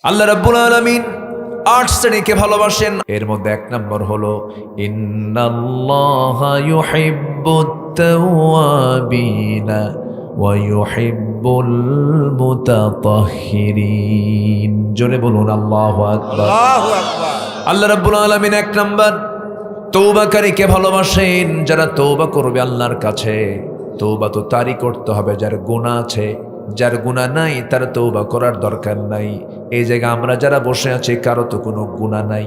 আল্লাহ রাব্বুল আলামিন ৮ শ্রেণীকে ভালোবাসেন। এর মধ্যে ১ নম্বর হলো ইন্নাল্লাহা ইউহিব্বুত তাওয়াবিনা ওয়া ইউহিব্বুল মুতাতাহহিরিন। জোরে বলুন আল্লাহু আকবার। আল্লাহু আকবার। আল্লাহ রাব্বুল আলামিন ১ নম্বর তওবাকারীকে ভালোবাসেন, যারা তওবা করবে আল্লাহর কাছে। তওবা তো তারই করতে হবে যার গুনাহ আছে, যার গুনাহ নাই তার তওবা করার দরকার নাই। এই জায়গায় আমরা যারা বসে আছি কারো তো কোনো গুনাহ নাই।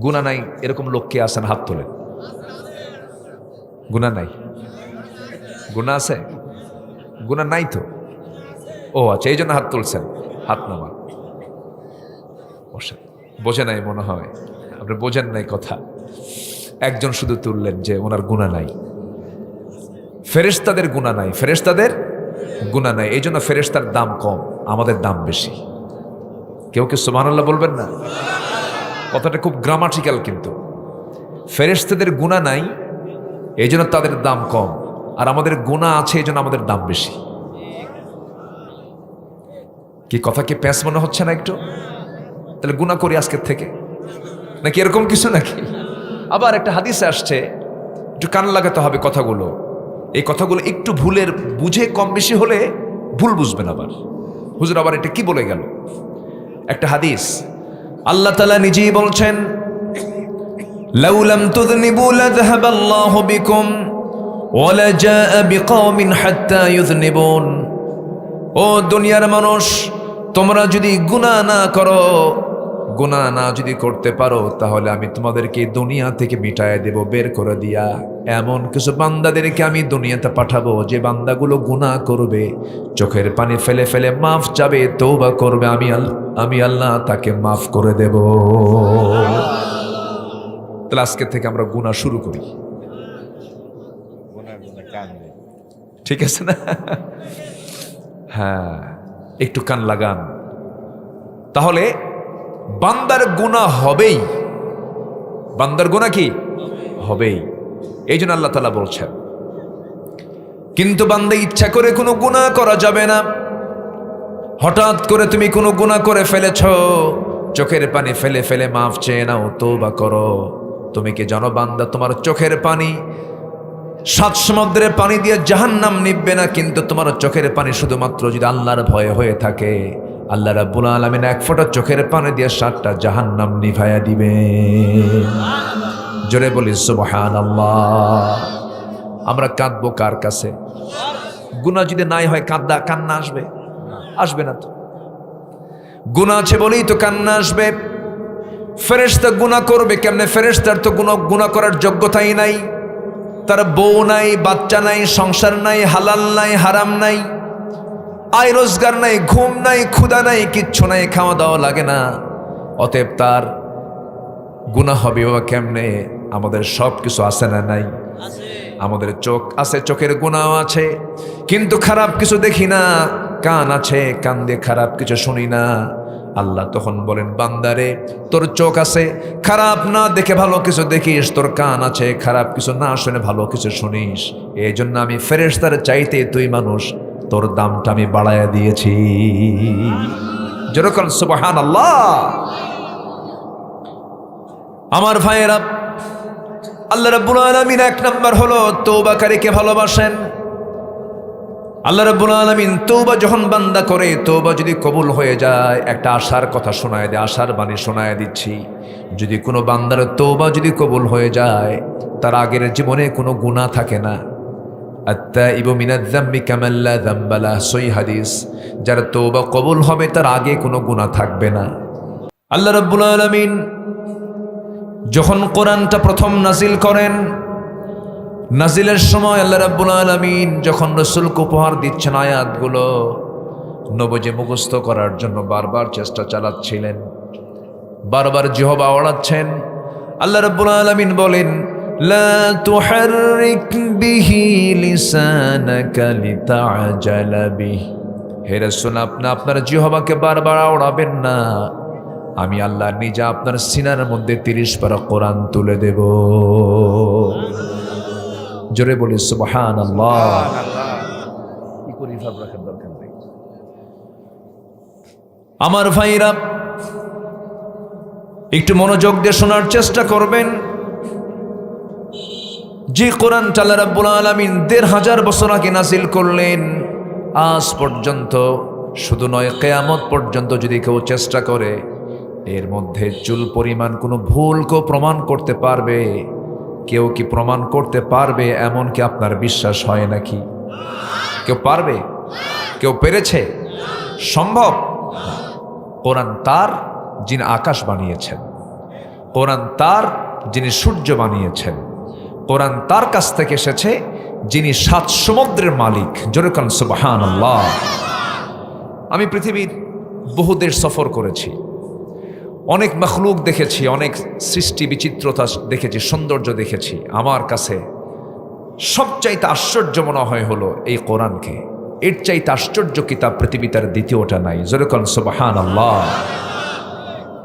গুনাহ নাই এরকম লোক কে আছেন? হাত তোলেন। গুনাহ নাই? গুনাহ আছে? গুনাহ নাই তো? ও আচ্ছা, এই জন্য হাত তুলছেন। হাত নামান। বসেন। বোঝে নাই মনে হয়, আপনি বোঝেন নাই কথা। একজন শুধু তুললেন যে ওনার গুনাহ নাই। ফেরেশতাদের গুনাহ নাই, ফেরেশতাদের গুনাহ নাই, এই জন্য ফেরেশতার দাম কম, আমাদের দাম বেশি। কেউ কি সুবহানাল্লাহ বলবেন না? কথাটা খুব গ্রামাটিক্যাল, কিন্তু ফেরেশতাদের গুনাহ নাই এই জন্য তাদের দাম কম, আর আমাদের গুনাহ আছে এই জন্য আমাদের দাম বেশি। কি কথা কি প্যাঁচ মনে হচ্ছে না একটু? তাহলে গুনাহ করি আজকের থেকে নাকি এরকম কিছু নাকি? আবার একটা হাদিসে আসছে, একটু কান লাগাতে হবে কথাগুলো। এই কথাগুলো একটু ভুলের বুঝে কম বেশি হলে ভুল বুঝবেন। আবার হুজুর আবার এটা কি বলে গেল? একটা হাদিস আল্লাহ তাআলা নিজেই বলছেন, লাউ লাম তুযনিবু লাযহাবাল্লাহু বিকুম ওয়া লাজাআ বিকওমিন হাত্তা ইউযনিবুন। ও দুনিয়ার মানুষ, তোমরা যদি গুনাহ না করো, গুনাহ না যদি করতে পারো, তাহলে আমি তোমাদেরকে দুনিয়া থেকে মিটায় দেব, বের করে দিয়া। এমন কিছু বান্দাদেরকে আমি দুনিয়াতে পাঠাবো যে বান্দাগুলো গুনাহ করবে, চোখের পানি ফেলে ফেলে মাফ চাবে, তওবা করবে, আমি আল্লাহ তাকে মাফ করে দেব। তাহলে আজকে থেকে আমরা গুনাহ শুরু করি, ঠিক আছে না? হ্যাঁ, একটু কান লাগান, তাহলে বান্দার গুনাহ হবেই। বান্দার গুনাহ কি হবেই, এই জন্য আল্লাহ তাআলা বলছেন। কিন্তু বান্দা ইচ্ছা করে কোনো গুনাহ করা যাবে না। হঠাৎ করে তুমি কোনো গুনাহ করে ফেলেছ, চোখের পানি ফেলে ফেলে মাফ চেয়ে নাও, তওবা করো। তুমি কি জানো বান্দা, তোমার চোখের পানি ৭ সমুদ্রের পানি দিয়ে জাহান্নাম নিববে না, কিন্তু তোমার চোখের পানি শুধুমাত্র যদি আল্লাহর ভয়ে হয়ে থাকে, আল্লাহ রাব্বুল আলামিন ১ ফোঁটা চোখের পানি দিয়ে ৭টা জাহান্নাম নিভাইয়া দিবে। জোরে বলি সুবহানাল্লাহ। আমরা কাঁদবো কার কাছে? গুনাহ যদি নাই হয় কান্না আসবে? আসবে না তো। গুনাহ আছে বলেই তো কান্না আসবে। ফেরেশতা গুনাহ করবে কেমনে? ফেরেশতার তো গুনাহ করার যোগ্যতাই নাই। তার বউ নাই, বাচ্চা নাই, সংসার নাই, হালাল নাই, হারাম নাই, আয় রোজগার নাই, ঘুম নাই, ক্ষুধা নাই, কিচ্ছু নাই, খাওয়া দাওয়া লাগে না। অতএব তার গুনাহ হবে বাবা কেমনে? আমাদের সব কিছু আছে না নাই? আমাদের চোখ আছে, চোখের গুনাহ আছে, কিন্তু খারাপ কিছু দেখি না। কান আছে, কান দিয়ে খারাপ কিছু শুনি না। আল্লাহ তখন বলেন, বান্দারে তোর চোখ আছে, খারাপ না দেখে ভালো কিছু দেখিস, তোর কান আছে, খারাপ কিছু না শুনে ভালো কিছু শুনিস। এই জন্য আমি ফেরেশতার চাইতে তুই মানুষ, তোর দামটা আমি বাড়ায়া দিয়েছি। যেরকম সুবহানাল্লাহ। আমার ভাইয়েরা, আল্লাহ রাব্বুল আলামিন ১ নম্বর হলো তওবাকারীকে ভালোবাসেন। আল্লাহ রাব্বুল আলামিন তওবা যখন বান্দা করে, তওবা যদি কবুল হয়ে যায়, একটা আশার কথা শোনায় দেয়, আশার বাণী শোনায় দিচ্ছি। যদি কোনো বান্দার তওবা যদি কবুল হয়ে যায়, তার আগের জীবনে কোনো গুনাহ থাকে না। আত-তাইবু মিনায-যামবি কামান লা যামবা লাহু, সহিহ হাদিস। যার তওবা কবুল হবে তার আগে কোনো গুনাহ থাকবে না। আল্লাহ রাব্বুল আলামিন যখন কোরআনটা প্রথম নাজিল করেন, নাজিলের সময় আল্লাহ রাব্বুল আলামিন যখন রাসূলকে উপহার দিচ্ছেন আয়াতগুলো, নবীজি মুখস্থ করার জন্য বারবার চেষ্টা চালাচ্ছিলেন, বারবার জিহবা ওড়াচ্ছেন। আল্লাহ রাব্বুল আলামিন বলেন, লা তুহাররিক বিহি লিসানাকা লিতাআজালা বিহি। হে রাসূল, আপনি আপনার জিহবাকে বারবার ওড়াবেন না, আমি আল্লাহ নিজে আপনার সিনার মধ্যে ৩০ পারা কোরআন তুলে দেব। জোরে বলি সুবহানাল্লাহ। কি করি ভাব রাখার দরকার নেই। আমার ভাইরা একটু মনোযোগ দিয়ে শোনার চেষ্টা করবেন। যে কোরআনটা আল্লাহ রাব্বুল আলামিন ১৫০০ বছর আগে নাজিল করলেন, আজ পর্যন্ত শুধু নয়, কিয়ামত পর্যন্ত যদি কেউ চেষ্টা করে এর মধ্যে চুল পরিমাণ কোনো ভুল কেউ প্রমাণ করতে পারবে? কেউ কি প্রমাণ করতে পারবে? এমন কি আপনার বিশ্বাস হয় নাকি? কেউ পারবে? কেউ পেরেছে? সম্ভব? কোরআন তার যিনি আকাশ বানিয়েছেন, কোরআন তার যিনি সূর্য বানিয়েছেন, কোরআন তার কাছ থেকে এসেছে যিনি ৭ সমুদ্রের মালিক। জোরে বলেন সুবহানাল্লাহ। আমি পৃথিবীর বহু দেশ সফর করেছি, অনেক মখলুক দেখেছি, অনেক সৃষ্টি বিচিত্রতা দেখেছি, সৌন্দর্য দেখেছি। আমার কাছে সবচাইতে আশ্চর্য মনে হয় হলো এই কোরআনকে। এর চাইতে আশ্চর্য কিতাব পৃথিবীতে আর দ্বিতীয়টা নাই। জোরে বলেন সুবহানাল্লাহ।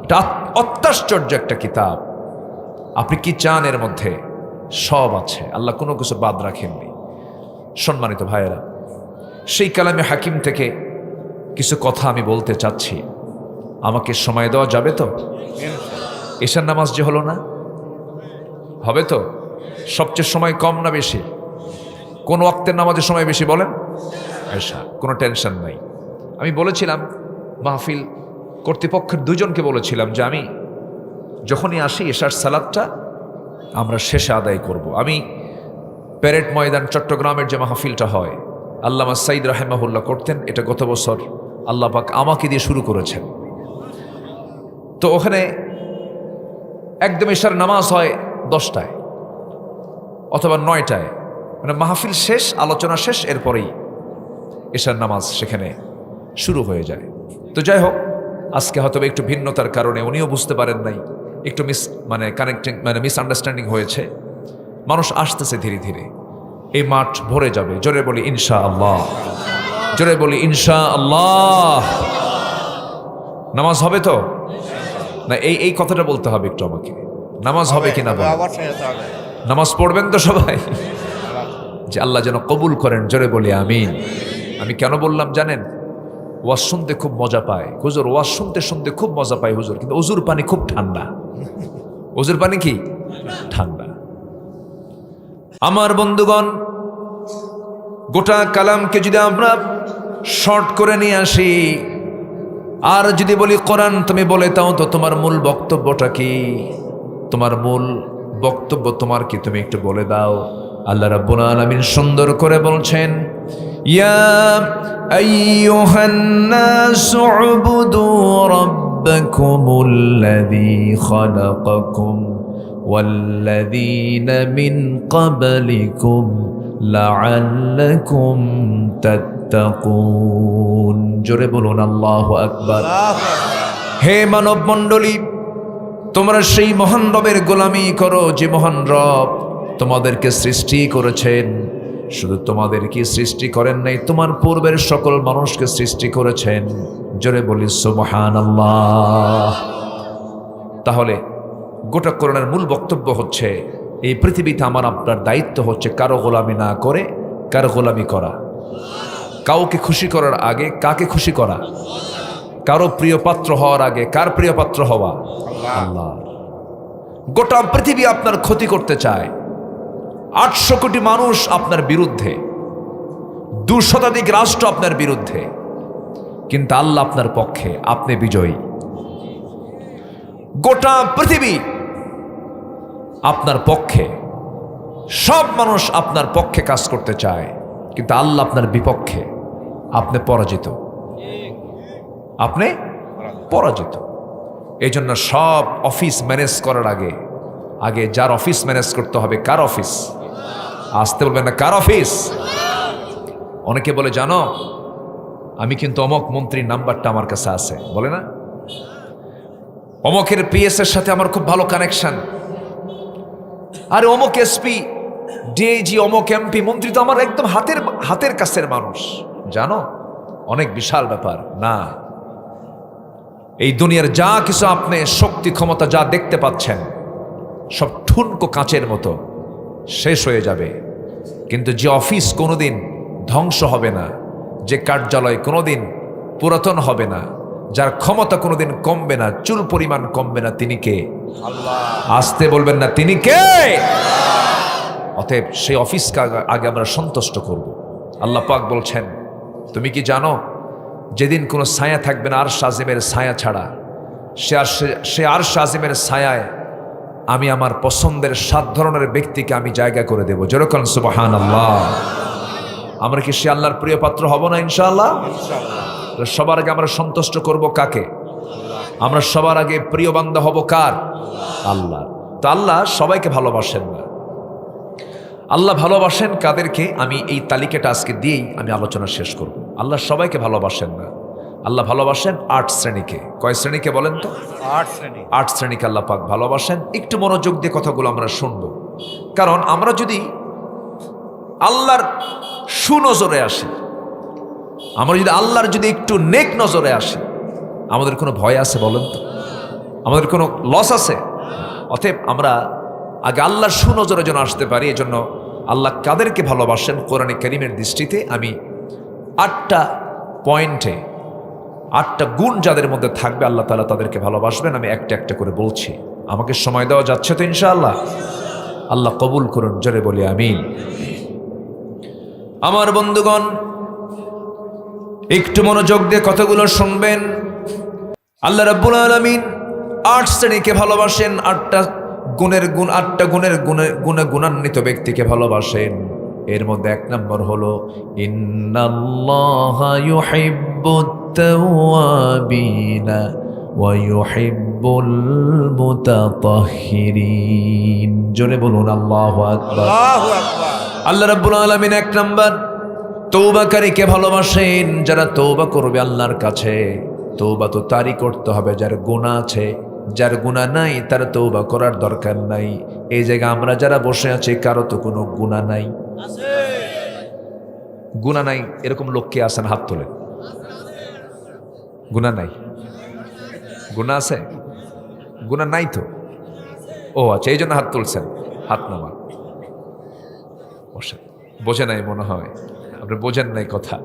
এটা অত্যাশ্চর্য একটা কিতাব। আপনি কি চান এর মধ্যে? সব আছে, আল্লাহ কোনো কিছু বাদ রাখেননি। সম্মানিত ভাইয়েরা, সেই কালামে হাকিম থেকে কিছু কথা আমি বলতে চাচ্ছি। আমাকে সময় দেওয়া যাবে তো? এশার নামাজ যে হলো না, হবে তো? সবচেয়ে সময় কম না বেশি? কোন ওয়াক্তের নামাজের সময় বেশি বলেন? এশা। কোনো টেনশন নাই। আমি বলেছিলাম মাহফিল কর্তৃপক্ষের 2 জনকে বলেছিলাম যে আমি যখনই আসি এশার সালাতটা আমরা শেষে আদায় করব। আমি প্যারেড ময়দান চট্টগ্রামের যে মাহফিলটা হয়, আল্লামা সাইদ রাহেমাহুল্লাহ করতেন, এটা গত বছর আল্লাহ পাক আমাকে দিয়ে শুরু করেছেন। তো ওখানে একদম এশার নামাজ হয় 10টায় অথবা 9টায়, মানে মাহফিল শেষ, আলোচনা শেষ, এরপরেই এশার নামাজ সেখানে শুরু হয়ে যায়। তো যাই হোক, আজকে হয়তো একটু ভিন্নতার কারণে উনিও বুঝতে পারেন নাই, একটু মিসআন্ডারস্ট্যান্ডিং হয়েছে। মানুষ আসতেছে ধীরে ধীরে, এই মাঠ ভরে যাবে। জোরে বলি ইনশাআল্লাহ, জোরে বলি ইনশাআল্লাহ। নামাজ হবে তো না? এই কথাটা বলতে হবে একটু আমাকে। নামাজ হবে কিনা বলেন? নামাজ পড়বেন তো সবাই? যে আল্লাহ যেন কবুল করেন। জোরে বলি আমিন। আমি কেন বললাম জানেন? ওয়াজ শুনতে খুব মজা পায় হুজুর, ওয়াজ শুনতে শুনতে খুব মজা পায় হুজুর, কিন্তু ওজুর পানি খুব ঠান্ডা। ওজুর পানি কি ঠান্ডা? আমার বন্ধুগণ, গোটা কালামকে যদি আমরা শর্ট করে নিয়ে আসি আর যদি বলি কোরআন তুমি বলে দাও তো তোমার মূল বক্তব্যটা কি? তোমার মূল বক্তব্য তোমার কি? তুমি একটু বলে দাও। আল্লাহ রাব্বুল আলামিন সুন্দর করে বলছেন, ইয়া আইয়ুহান নাসু উবুদু রাব্বাকুমুল্লাযী খালাকাকুম ওয়াল্লাযীনা মিন ক্বাবলিকুম লাআল্লাকুম তাত্তাকুন। জোরে বলুন আল্লাহু আকবার। হে মানব মণ্ডলী, তোমরা সেই মহান রবের গোলামি করো যে মহান রব তোমাদেরকে সৃষ্টি করেছেন। শুধু তোমাদেরকে সৃষ্টি করেন নাই, তোমার পূর্বের সকল মানুষকে সৃষ্টি করেছেন। জোরে বলি সুবহানাল্লাহ। তাহলে গোটা কোরআনের মূল বক্তব্য হচ্ছে, এই পৃথিবীতে আমার আপনার দায়িত্ব হচ্ছে কারো গোলামি না করে কারো গোলামি করা। কাউকে খুশি করার আগে কাকে খুশি করা? কারো প্রিয় পাত্র হওয়ার আগে কার প্রিয় পাত্র হওয়া? আল্লাহ। গোটা পৃথিবী আপনার ক্ষতি করতে চায়, 800 কোটি মানুষ আপনার বিরুদ্ধে, 2 শতাধিক রাষ্ট্র আপনার বিরুদ্ধে, কিন্তু আল্লাহ আপনার পক্ষে, আপনি বিজয়ী। গোটা পৃথিবী আপনার পক্ষে, সব মানুষ আপনার পক্ষে কাজ করতে চায়, কিন্তু আল্লাহ আপনার বিপক্ষে, আপনি পরাজিত, আপনি পরাজিত। এই জন্য সব অফিস ম্যানেজ করার আগে আগে যার অফিস ম্যানেজ করতে হবে, কার অফিস? আসতে বলবেন না, কার অফিস? অনেকে বলে জানো আমি কিন্তু অমক মন্ত্রীর নাম্বারটা আমার কাছে আছে, বলে না? অমকের পিএস এর সাথে আমার খুব ভালো কানেকশন। আরে অমক এসপি, ডিআইজি, অমক এমপি, মন্ত্রী তো আমার একদম হাতের কাছের মানুষ। জানো অনেক বিশাল ব্যাপার না। এই দুনিয়ার যা কিছু আপনি শক্তি ক্ষমতা যা দেখতে পাচ্ছেন সব ঠুনকো কাঁচের মতো শেষ হয়ে যাবে, কিন্তু যে অফিস কোনোদিন ধ্বংস হবে না, যে কার্যালয় কোনোদিন পুরাতন হবে না, যার ক্ষমতা কোনোদিন কমবে না, চুল পরিমাণ কমবে না, তিনি কে? আল্লাহ। আসতে বলবেন না, তিনি কে? অতএব সেই অফিসকে আগে আমরা সন্তুষ্ট করব। আল্লাহ পাক বলছেন, তুমি কি জানো যেদিন কোনো ছায়া থাকবে না আরশ আজিমের ছায়া ছাড়া, সে আরশ আজিমের ছায়ায় আমি আমার পছন্দের 7 ধরনের ব্যক্তিকে আমি জায়গা করে দেব। যেরকম সুবহানাল্লাহ। আমরা কি সে আল্লাহর প্রিয় পাত্র হব না ইনশাআল্লাহ? সবার আগে আমরা সন্তুষ্ট করব কাকে? আমরা সবার আগে প্রিয় বান্দা হব কার? আল্লাহ। তো আল্লাহ সবাইকে ভালোবাসেন না। আল্লাহ ভালোবাসেন কাদেরকে? আমি এই তালিকাটা আজকে দিয়েই আমি আলোচনা শেষ করব। আল্লাহ সবাইকে ভালোবাসেন না। আল্লাহ ভালোবাসেন 8 শ্রেণীকে। কয় শ্রেণীকে বলেন তো? 8 শ্রেণী। 8 শ্রেণীকে আল্লাহ পাক ভালোবাসেন। একটু মনোযোগ দিয়ে কথাগুলো আমরা শুনব, কারণ আমরা যদি আল্লাহর সুনজরে আসি, আমরা যদি আল্লাহর যদি একটু নেক নজরে আসি, আমাদের কোনো ভয় আছে বলেন তো? আমাদের কোনো লস আছে? অতএব আমরা আগে আল্লাহর সুনজরে যেন আসতে পারি, এজন্য আল্লাহ কাদেরকে ভালোবাসেন কোরআনে কারীমের দৃষ্টিতে আমি 8টা পয়েন্টে 8টা গুণ যাদের মধ্যে থাকবে আল্লাহ তাআলা তাদেরকে ভালোবাসবেন। আমি একটা একটা করে বলছি। আমাকে সময় দেওয়া যাচ্ছে তো ইনশাআল্লাহ? আল্লাহ কবুল করুন, জোরে বলি আমিন। আমার বন্ধুগণ, একটু মনোযোগ দিয়ে কথাগুলো শুনবেন। আল্লাহ রাব্বুল আলামিন 8 শ্রেণীকে ভালোবাসেন, 8টা গুণে গুণান্বিত ব্যক্তিকে ভালোবাসেন। এর মধ্যে 1 নম্বর হলো ইন্নাল্লাহা ইউহিব্বুত তাওয়াবিনা ওয়া ইউহিব্বুল মুতাতাহহিরিন। জোরে বলুন আল্লাহু আকবার। আল্লাহু আকবার। আল্লাহ রাব্বুল আলামিন 1 নম্বর তওবাকারীকে ভালোবাসেন। যারা তওবা করবে আল্লাহর কাছে, তওবা তো তারই করতে হবে যার গুনাহ আছে। যার গুনাহ নাই তার তওবা করার দরকার নাই। এই জায়গা আমরা যারা বসে আছি কারো তো কোনো গুনাহ নাই। গুনাহ নাই এরকম লোক কে আছেন? হাত তোলেন। গুনাহ নাই? গুনাহ আছে? গুনাহ নাই তো? ও আচ্ছা, এই জন্য হাত তুলছেন। হাত নামা। বসেন। বোঝে নাই মনে হয়, আপনি বোঝেন নাই কথা।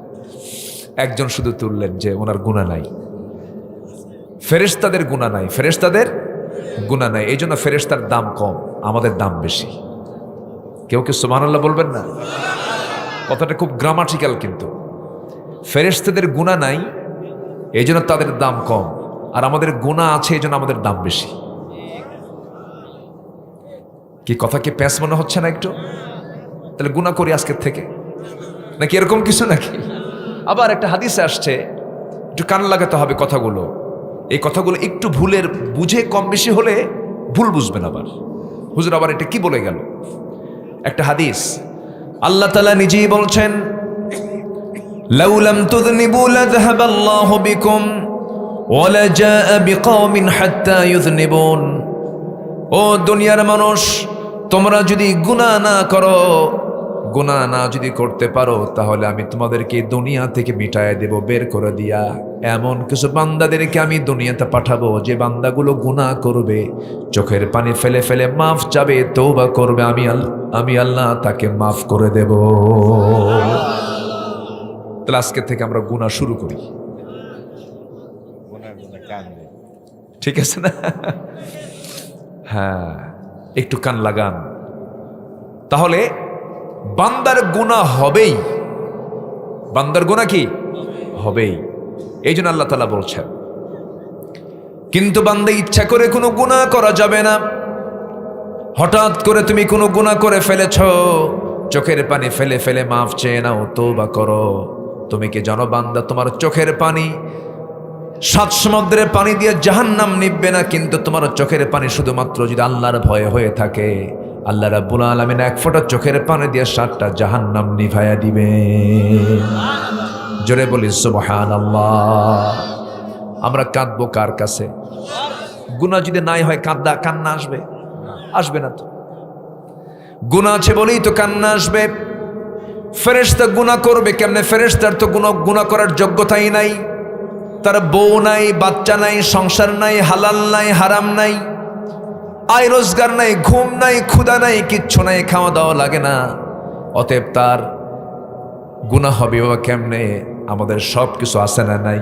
একজন শুধু তুললেন যে ওনার গুনাহ নাই। ফেরেশতাদের গুনাহ নাই, ফেরেশতাদের গুনাহ নাই, এই জন্য ফেরেশতার দাম কম, আমাদের দাম বেশি। কেউ কেউ সুবহানাল্লাহ বলবেন না? কথাটা খুব গ্রামাটিক্যাল, কিন্তু ফেরেশতাদের গুনাহ নাই এই জন্য তাদের দাম কম, আর আমাদের গুনাহ আছে এই জন্য আমাদের দাম বেশি। কি কথা কি প্যাঁচ মনে হচ্ছে না একটু? তাহলে গুনাহ করি আজকের থেকে নাকি এরকম কিছু নাকি? আবার একটা হাদিসে আসছে, একটু কান লাগাতে হবে কথাগুলো। এই কথাগুলো একটু ভুলের বুঝে কম বেশি হলে ভুল বুঝবেন। আবার হুজুর আবার এটা কি বলে গেল? একটা হাদিস আল্লাহ তাআলা নিজেই বলছেন, লাউ লাম তুযনিবু লাযহাবাল্লাহু বিকুম ওয়া লাজাআ বিকওমিন হাত্তা ইউযনিবুন। ও দুনিয়ার মানুষ, তোমরা যদি গুনাহ না করো, গুনাহ না যদি করতে পারো, তাহলে আমি তোমাদেরকে দুনিয়া থেকে মিটায় দেব, বের করে দিয়া। এমন কিছু বান্দাদেরকে আমি দুনিয়াতে পাঠাবো যে বান্দাগুলো গুনাহ করবে, চোখের পানি ফেলে ফেলে মাফ চাবে, তওবা করবে, আমি আল্লাহ তাকে মাফ করে দেব। তাহলে আজকে থেকে আমরা গুনাহ শুরু করি, ঠিক আছে না? হ্যাঁ, একটু কান লাগান। তাহলে বান্দার গুনাহ হবেই, বান্দার গুনাহ কি হবেই। এই জন্য আল্লাহ তাআলা বলছেন, কিন্তু বান্দা ইচ্ছা করে কোনো গুনাহ করা যাবে না। হঠাৎ করে তুমি কোনো গুনাহ করে ফেলেছ, চোখের পানি ফেলে ফেলে মাফ চেয়ে নাও, তওবা করো। তুমি কি জানো বান্দা, তোমার চোখের পানি 7 সমুদ্রের পানি দিয়ে জাহান্নাম নিববে না, কিন্তু তোমার চোখের পানি শুধুমাত্র যদি আল্লাহর ভয়ে হয়ে থাকে, আল্লাহ রাব্বুল আলামিন 1 ফোঁটা চোখের পানি দিয়ে 7টা জাহান্নাম নিভাইয়া দিবে। জোরে বলি সুবহানাল্লাহ। আমরা কাঁদবো কার কাছে? গুনাহ যদি নাই হয় কান্না আসবে? আসবে না তো। গুনাহ আছে বলেই তো কান্না আসবে। ফেরেশতা গুনাহ করবে কেমনে? ফেরেশতার তো গুনাহ করার যোগ্যতাই নাই। তার বউ নাই, বাচ্চা নাই, সংসার নাই, হালাল নাই, হারাম নাই, আয় রোজগার নাই, ঘুম নাই, ক্ষুধা নাই, কিচ্ছু নাই, খাওয়া দাওয়া লাগে না। অতএব তার গুনাহ হবে বাবা কেমনে? আমাদের সব কিছু আছে না নাই?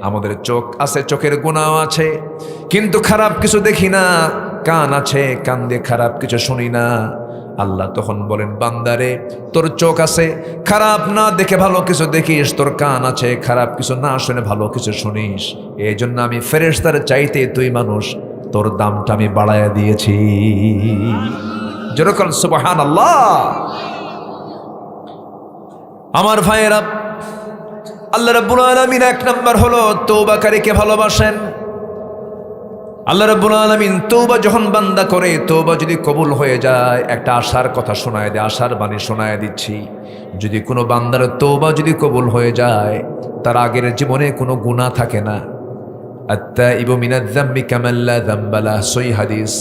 আমাদের চোখ আছে, চোখের গুনাহ আছে, কিন্তু খারাপ কিছু দেখি না। কান আছে, কান দিয়ে খারাপ কিছু শুনি না। আল্লাহ তখন বলেন, বান্দারে তোর চোখ আছে, খারাপ না দেখে ভালো কিছু দেখিস, তোর কান আছে, খারাপ কিছু না শুনে ভালো কিছু শুনিস। এই জন্য আমি ফেরেশতার চাইতে তুই মানুষ, তোর দামটা আমি বাড়ায়া দিয়েছি। যেরকম সুবহানাল্লাহ। আমার ভাইয়েরা, আল্লাহ রাব্বুল আলামিন এক নাম্বার হলো তওবাকারীকে ভালোবাসেন। আল্লাহ রাব্বুল আলামিন তওবা যখন বান্দা করে, তওবা যদি কবুল হয়ে যায়, একটা আশার কথা শোনায় দেয়, আশার বাণী শোনায় দিচ্ছি। যদি কোনো বান্দার তওবা যদি কবুল হয়ে যায়, তার আগের জীবনে কোনো গুনাহ থাকে না। আত্তাইবু মিনাজ যামবি কামান লা যামবা লাহ, সহিহ হাদিস।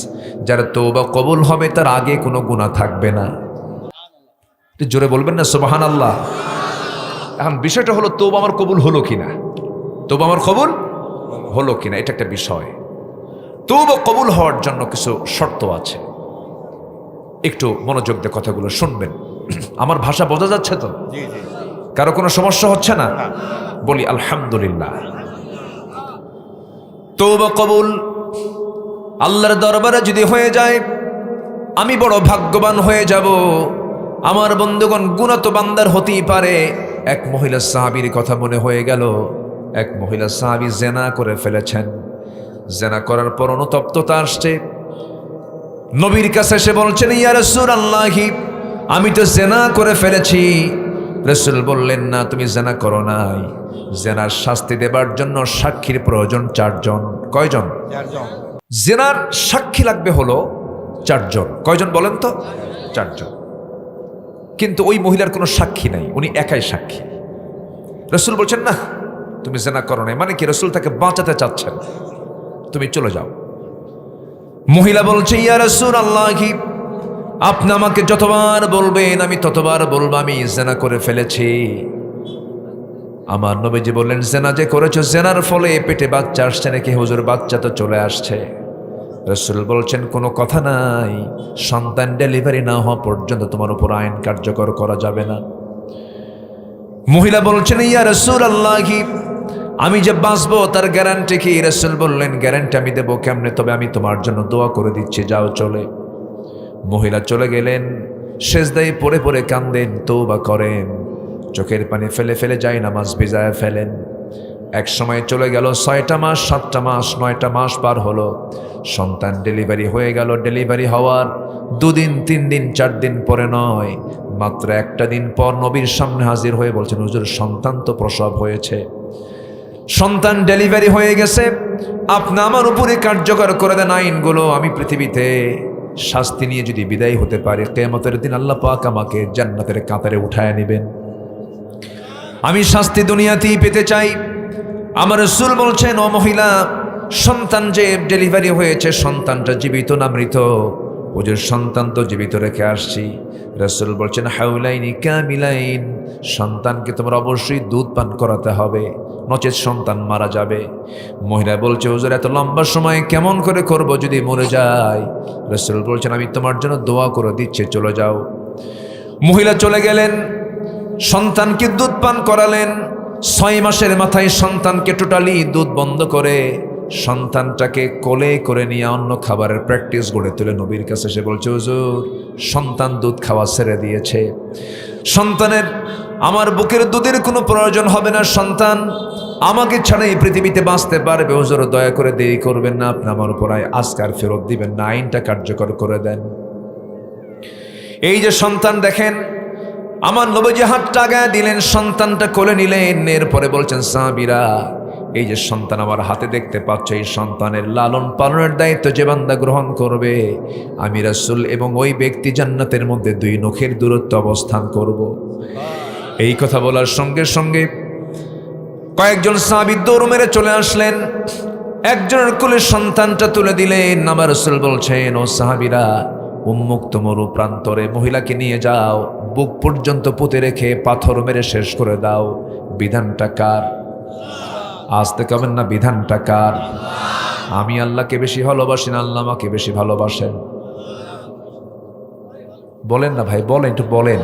যার তওবা কবুল হবে তার আগে কোনো গুনাহ থাকবে না। একটু জোরে বলবেন না সুবহানাল্লাহ। এখন বিষয়টা হলো তওবা আমার কবুল হলো কিনা, তওবা আমার কবুল হলো কিনা, এটা একটা বিষয়। তওবা কবুল হওয়ার জন্য কিছু শর্ত আছে, একটু মনোযোগ দিয়ে কথাগুলো শুনবেন। আমার ভাষা বোঝা যাচ্ছে তো? কারো কোনো সমস্যা হচ্ছে না? বলি আলহামদুলিল্লাহ। তওবা কবুল আল্লাহর দরবারে যদি হয়ে যায়, আমি বড় ভাগ্যবান হয়ে যাব। আমার বন্ধুগণ, গুনাহ তো বান্দার হতেই পারে। এক মহিলা সাহাবীর কথা মনে হয়ে গেল। এক মহিলা সাহাবী জেনা করে ফেলেছেন। জেনা করার পর অনুতপ্ততা আসছে। নবীর কাছে এসে বলছেন, ইয়া রাসূলুল্লাহ, আমি তো জেনা করে ফেলেছি। রাসূল বললেন, না, তুমি জেনা করো নাই। জেনার শাস্তি দেবার জন্য সাক্ষীর প্রয়োজন 4 জন। কয়জন? 4 জন। জেনার সাক্ষী লাগবে হলো 4 জন। কয়জন বলেন তো? 4 জন। কিন্তু ওই মহিলার কোনো সাক্ষী নাই, উনি একাই সাক্ষী। রাসূল বলছেন, না, তুমি জেনা করো নাই। মানে কি? রাসূল তাকে বাঁচাতে চাচ্ছেন, তুমি চলে যাও। মহিলা বলছে, ইয়া রাসূলুল্লাহ, আপনি আমাকে যতবার বলবেন আমি ততবার বলবো আমি জেনা করে ফেলেছি। আমার নবীজি বললেন, জেনা যে করেছো, জেনার ফলে পেটে বাচ্চা আসছে নাকি? হুজুর, বাচ্চা তো চলে আসছে। রাসূল বলছেন, কোনো কথা নাই, সন্তান ডেলিভারি না হওয়া পর্যন্ত তোমার উপর আইন কার্যকর করা যাবে না। মহিলা বলছেন, ইয়া রাসূলুল্লাহ, আমি যে বাঁচবো তার গ্যারান্টি কি? রাসূল বললেন, গ্যারান্টি আমি দেবো কেমনে? তবে আমি তোমার জন্য দোয়া করে দিচ্ছি, যাও চলে। মহিলা চলে গেলেন। সেজদায় পড়ে পড়ে কান্দেন, তওবা করেন, চোখের পানি ফেলে ফেলে যায় নামাজ ভিজায় ফেলেন। এক সময় চলে গেল 6টা মাস, 7টা মাস, 9টা মাস পার হলো। সন্তান ডেলিভারি হয়ে গেল। ডেলিভারি হওয়ার 2 দিন, 3 দিন, 4 দিন পরে নয়, মাত্র একটা দিন পর নবীর সামনে হাজির হয়ে বলছেন, হুজুর, সন্তান তো প্রসব হয়েছে, সন্তান ডেলিভারি হয়ে গেছে, আপনি আমার উপরে কার্যকর করে দেন আইনগুলো। আমি পৃথিবীতে শাস্তি নিয়ে যদি বিদায় হতে পারি, কিয়ামতের দিন আল্লাহ পাক আমাকে জান্নাতের কাতারে উঠায় নেবেন। আমি শাস্তি দুনিয়াতেই পেতে চাই। আমার রাসূল বলছেন, ও মহিলা, সন্তান যে ডেলিভারি হয়েছে, সন্তানটা জীবিত না মৃত? হুজুর, সন্তান তো জীবিত রেখে আসছি। রাসূল বলছেন, হাউলাইনি কামিলাইন, সন্তানকে তোমার অবশ্যই দুধ পান করাতে হবে, নচেত সন্তান মারা যাবে। মহিলা বলছে, হুজুর, এত লম্বা সময় কেমন করে করব যদি মরে যায়? রাসূল বলছেন, আমি তোমার জন্য দোয়া করে দিচ্ছি, চলে যাও। মহিলা চলে গেলেন, সন্তানকে দুধ পান করালেন। 6 মাসের মাথায় সন্তানকে টোটালি দুধ বন্ধ করে সন্তানটাকে কোলে করে নিয়ে অন্য খাবারের প্র্যাকটিস গড়ে তুলে নবীর কাছে এসে বলছে, হুজুর, সন্তান দুধ খাওয়া ছেড়ে দিয়েছে। সন্তানের আমার বুকের দুধের কোনো প্রয়োজন হবে না, সন্তান আমাকে ছাড়া এই পৃথিবীতে বাঁচতে পারবে। হুজুর, দয়া করে দেরি করবেন না, আপনি আমার উপর আজকার ফেরত দিবেন না, আইনটা কার্যকর করে দেন। এই যে সন্তান দেখেন, আমার নবীজি হাতটা আগায় দিলেন, সন্তানটা কোলে নিলেন। এরপরে বলছেন, সাহাবীরা, এই যে সন্তান আমার হাতে দেখতে পাচ্ছ, এই সন্তানের লালন পালনের দায়িত্ব যে বান্দা গ্রহণ করবে, আমি রাসূল এবং ওই ব্যক্তি জান্নাতের মধ্যে 2 নখের দূরত্ব অবস্থান করব। এই কথা বলার সঙ্গে সঙ্গে কয়েকজন সাহাবী দৌড় মেরে চলে আসলেন, একজনের কোলে সন্তানটা তুলে দিলেন। আমার রাসূল বলছেন, ও সাহাবীরা, উন্মুক্ত মরু প্রান্তরে মহিলাকে নিয়ে যাও, বুক পর্যন্ত পুঁতে রেখে পাথর মেরে শেষ করে দাও। বিধানটা কার? আসতে কবেন না, বিধানটা কার? আমি আল্লাহকে বেশি ভালোবাসি না আল্লাহ আমাকে বেশি ভালোবাসেন? বলেন না ভাই, বলেন, একটু বলেন।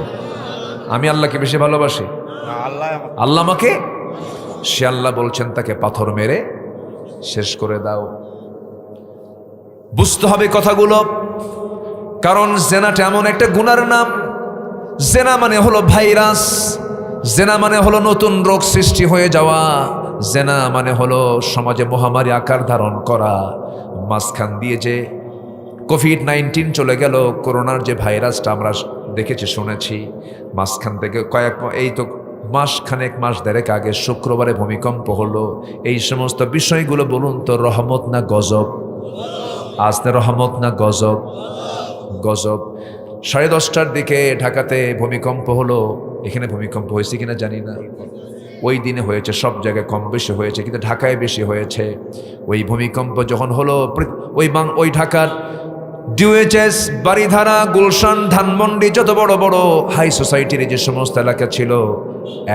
আমি আল্লাহকে বেশি ভালোবাসি, আল্লাহ আমাকে সে আল্লাহ বলছেন তাকে পাথর মেরে শেষ করে দাও। বুঝতে হবে কথাগুলো, কারণ জেনাটা এমন একটা গুনার নাম। জেনা মানে হলো ভাইরাস, জেনা মানে হলো নতুন রোগ সৃষ্টি হয়ে যাওয়া, জেনা মানে হলো সমাজে মহামারী আকার ধারণ করা। মাঝখান দিয়ে যে কোভিড-19 চলে গেল, করোনার যে ভাইরাসটা আমরা দেখেছি শুনেছি, মাঝখান থেকে এই তো মাস দেড়েক আগে শুক্রবারে ভূমিকম্প হলো। এই সমস্ত বিষয়গুলো বলুন তো রহমত না গজব? আজকে রহমত না গজব? গজব। 10:30টার দিকে ঢাকাতে ভূমিকম্প হলো। এখানে ভূমিকম্প হয়েছে কিনা জানি না, ওই দিনে হয়েছে, সব জায়গায় কম বেশি হয়েছে, কিন্তু ঢাকায় বেশি হয়েছে। ওই ভূমিকম্প যখন হলো, ওই ঢাকার ডিওএইচএস, বারিধারা, গুলশান, ধানমন্ডি, যত বড় বড় হাই সোসাইটির যে সমস্ত এলাকা ছিল,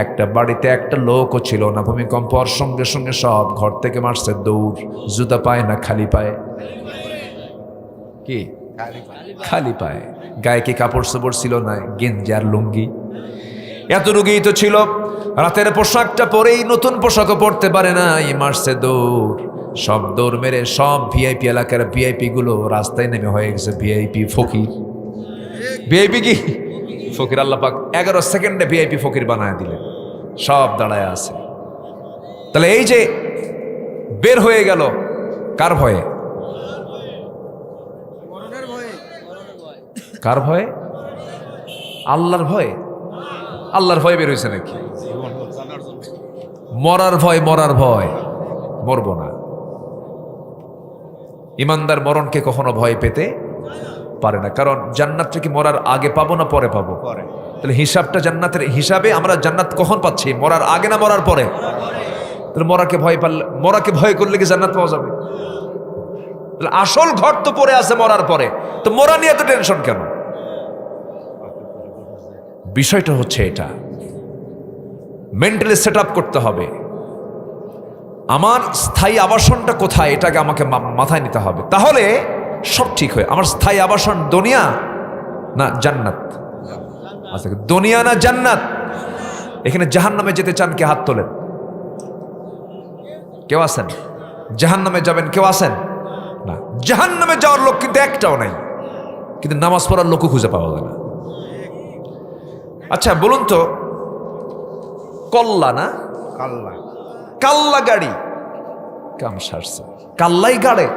একটা বাড়িতে একটা লোকও ছিল না। ভূমিকম্প হওয়ার সঙ্গে সঙ্গে সব ঘর থেকে মারছে দৌড়, জুতা পায় না খালি পায়ে। কি খালি পায়ে? গায়ে কি কাপড় চোপড় ছিল না? গেঞ্জি আর লুঙ্গি, এতটুকুই তো ছিল। রাতের পোশাকটা পরেই নতুন পোশাকও পরতে পারে না, এই মারছে দৌড়। সব দৌড় মেরে সব ভিআইপি এলাকার ভিআইপি গুলো রাস্তায় নেমে হয়ে গেছে ভিআইপি ফকির। ভিআইপি কি ফকির? আল্লাহ পাক 11 সেকেন্ডে ভিআইপি ফকির বানায় দিলেন, সব দাঁড়ায় আছে। তাহলে এই যে বের হয়ে গেল, কার ভয়ে? কার ভয়ে? আল্লাহর ভয়ে। আল্লাহর ভয় বের হয়েছে নাকি? মরার ভয়, মরার ভয়। মরবো না। ইমানদার মরণকে কখনো ভয় পেতে পারে না, কারণ জান্নাতটা কি মরার আগে পাবো না পরে পাবো? তাহলে হিসাবটা জান্নাতের হিসাবে আমরা জান্নাত কখন পাচ্ছি? মরার আগে না মরার পরে? তাহলে মরাকে ভয় করলে কি জান্নাত পাওয়া যাবে? তাহলে আসল ঘর তো পড়ে আছে মরার পরে, তো মরা নিয়ে এত টেনশন কেন? বিষয়টা হচ্ছে এটা, মেন্টালি সেট আপ করতে হবে। আমার স্থায়ী আবাসনটা কোথায়, এটাকে আমাকে মাথায় নিতে হবে, তাহলে সব ঠিক হয়। আমার স্থায়ী আবাসন দুনিয়া না জান্নাত? আচ্ছা, দুনিয়া না জান্নাত? এখানে জাহান্নামে যেতে চান কে? হাত তোলেন। কেউ আছেন? জাহান্নামে যাবেন কেউ আছেন? না। জাহান্নামে যাওয়ার লোক কিন্তু একটাও নাই, কিন্তু নামাজ পড়ার লোকও খুঁজে পাওয়া যায় না। আচ্ছা বলুন তো, কল্লা না কাল্লা গাড়ি কাম সারছে, কাল্লাই গাড়ে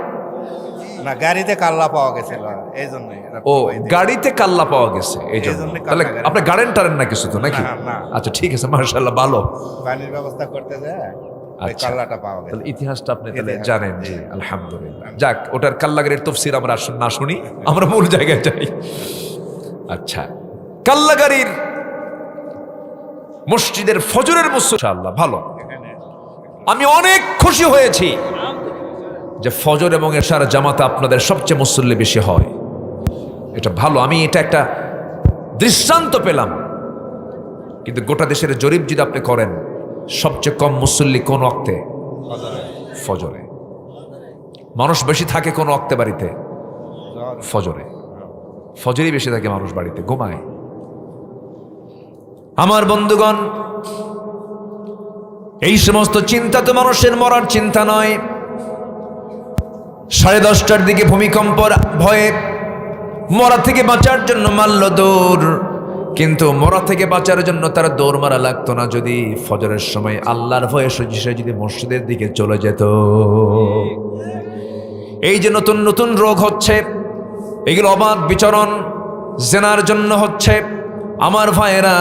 না, গাড়িতে কাল্লা পাওয়া গেছিল এই জন্য। ও, গাড়িতে কাল্লা পাওয়া গেছে এই জন্য। তাহলে আপনি গাড়েন টারেন না কিছু তো নাকি? আচ্ছা ঠিক আছে, মাশাআল্লাহ, ভালো। পানির ব্যবস্থা করতে যায় কাল্লাটা পাওয়া গেছে। ইতিহাসটা আপনি তাহলে জানেন? জি, আলহামদুলিল্লাহ। যাক, ওটার কাল্লা গাড়ির তফসির আমরা না শুনি, আমরা মূল জায়গায় যাই। আচ্ছা, কাল্লা গাড়ির মসজিদের ফজরের মুসল্লি, ভালো। আমি অনেক খুশি হয়েছি যে ফজর এবং এশার জামাতে আপনাদের সবচেয়ে মুসল্লি বেশি হয়, এটা ভালো। আমি এটা একটা দৃষ্টান্ত পেলাম। কিন্তু গোটা দেশের জরিপ যদি আপনি করেন, সবচেয়ে কম মুসল্লি কোন ওয়াক্তে? ফজরে। মানুষ বেশি থাকে কোন ওয়াক্তে বাড়িতে? ফজরে। ফজরই বেশি থাকে মানুষ বাড়িতে, ঘুমায়। আমার বন্ধুগণ, এই সমস্ত চিন্তা তো মানুষের মরার চিন্তা নয়। 10:30টার দিকে ভূমিকম্পর ভয়ে মরা থেকে বাঁচার জন্য মারল দৌড়, কিন্তু মরা থেকে বাঁচার জন্য তার দৌড় মারা লাগতো না যদি ফজরের সময় আল্লাহর ভয়ে সে যদি মসজিদের দিকে চলে যেত। এই যে নতুন নতুন রোগ হচ্ছে, এগুলো অবাধ বিচরণ জেনার জন্য হচ্ছে। আমার ভাইয়েরা,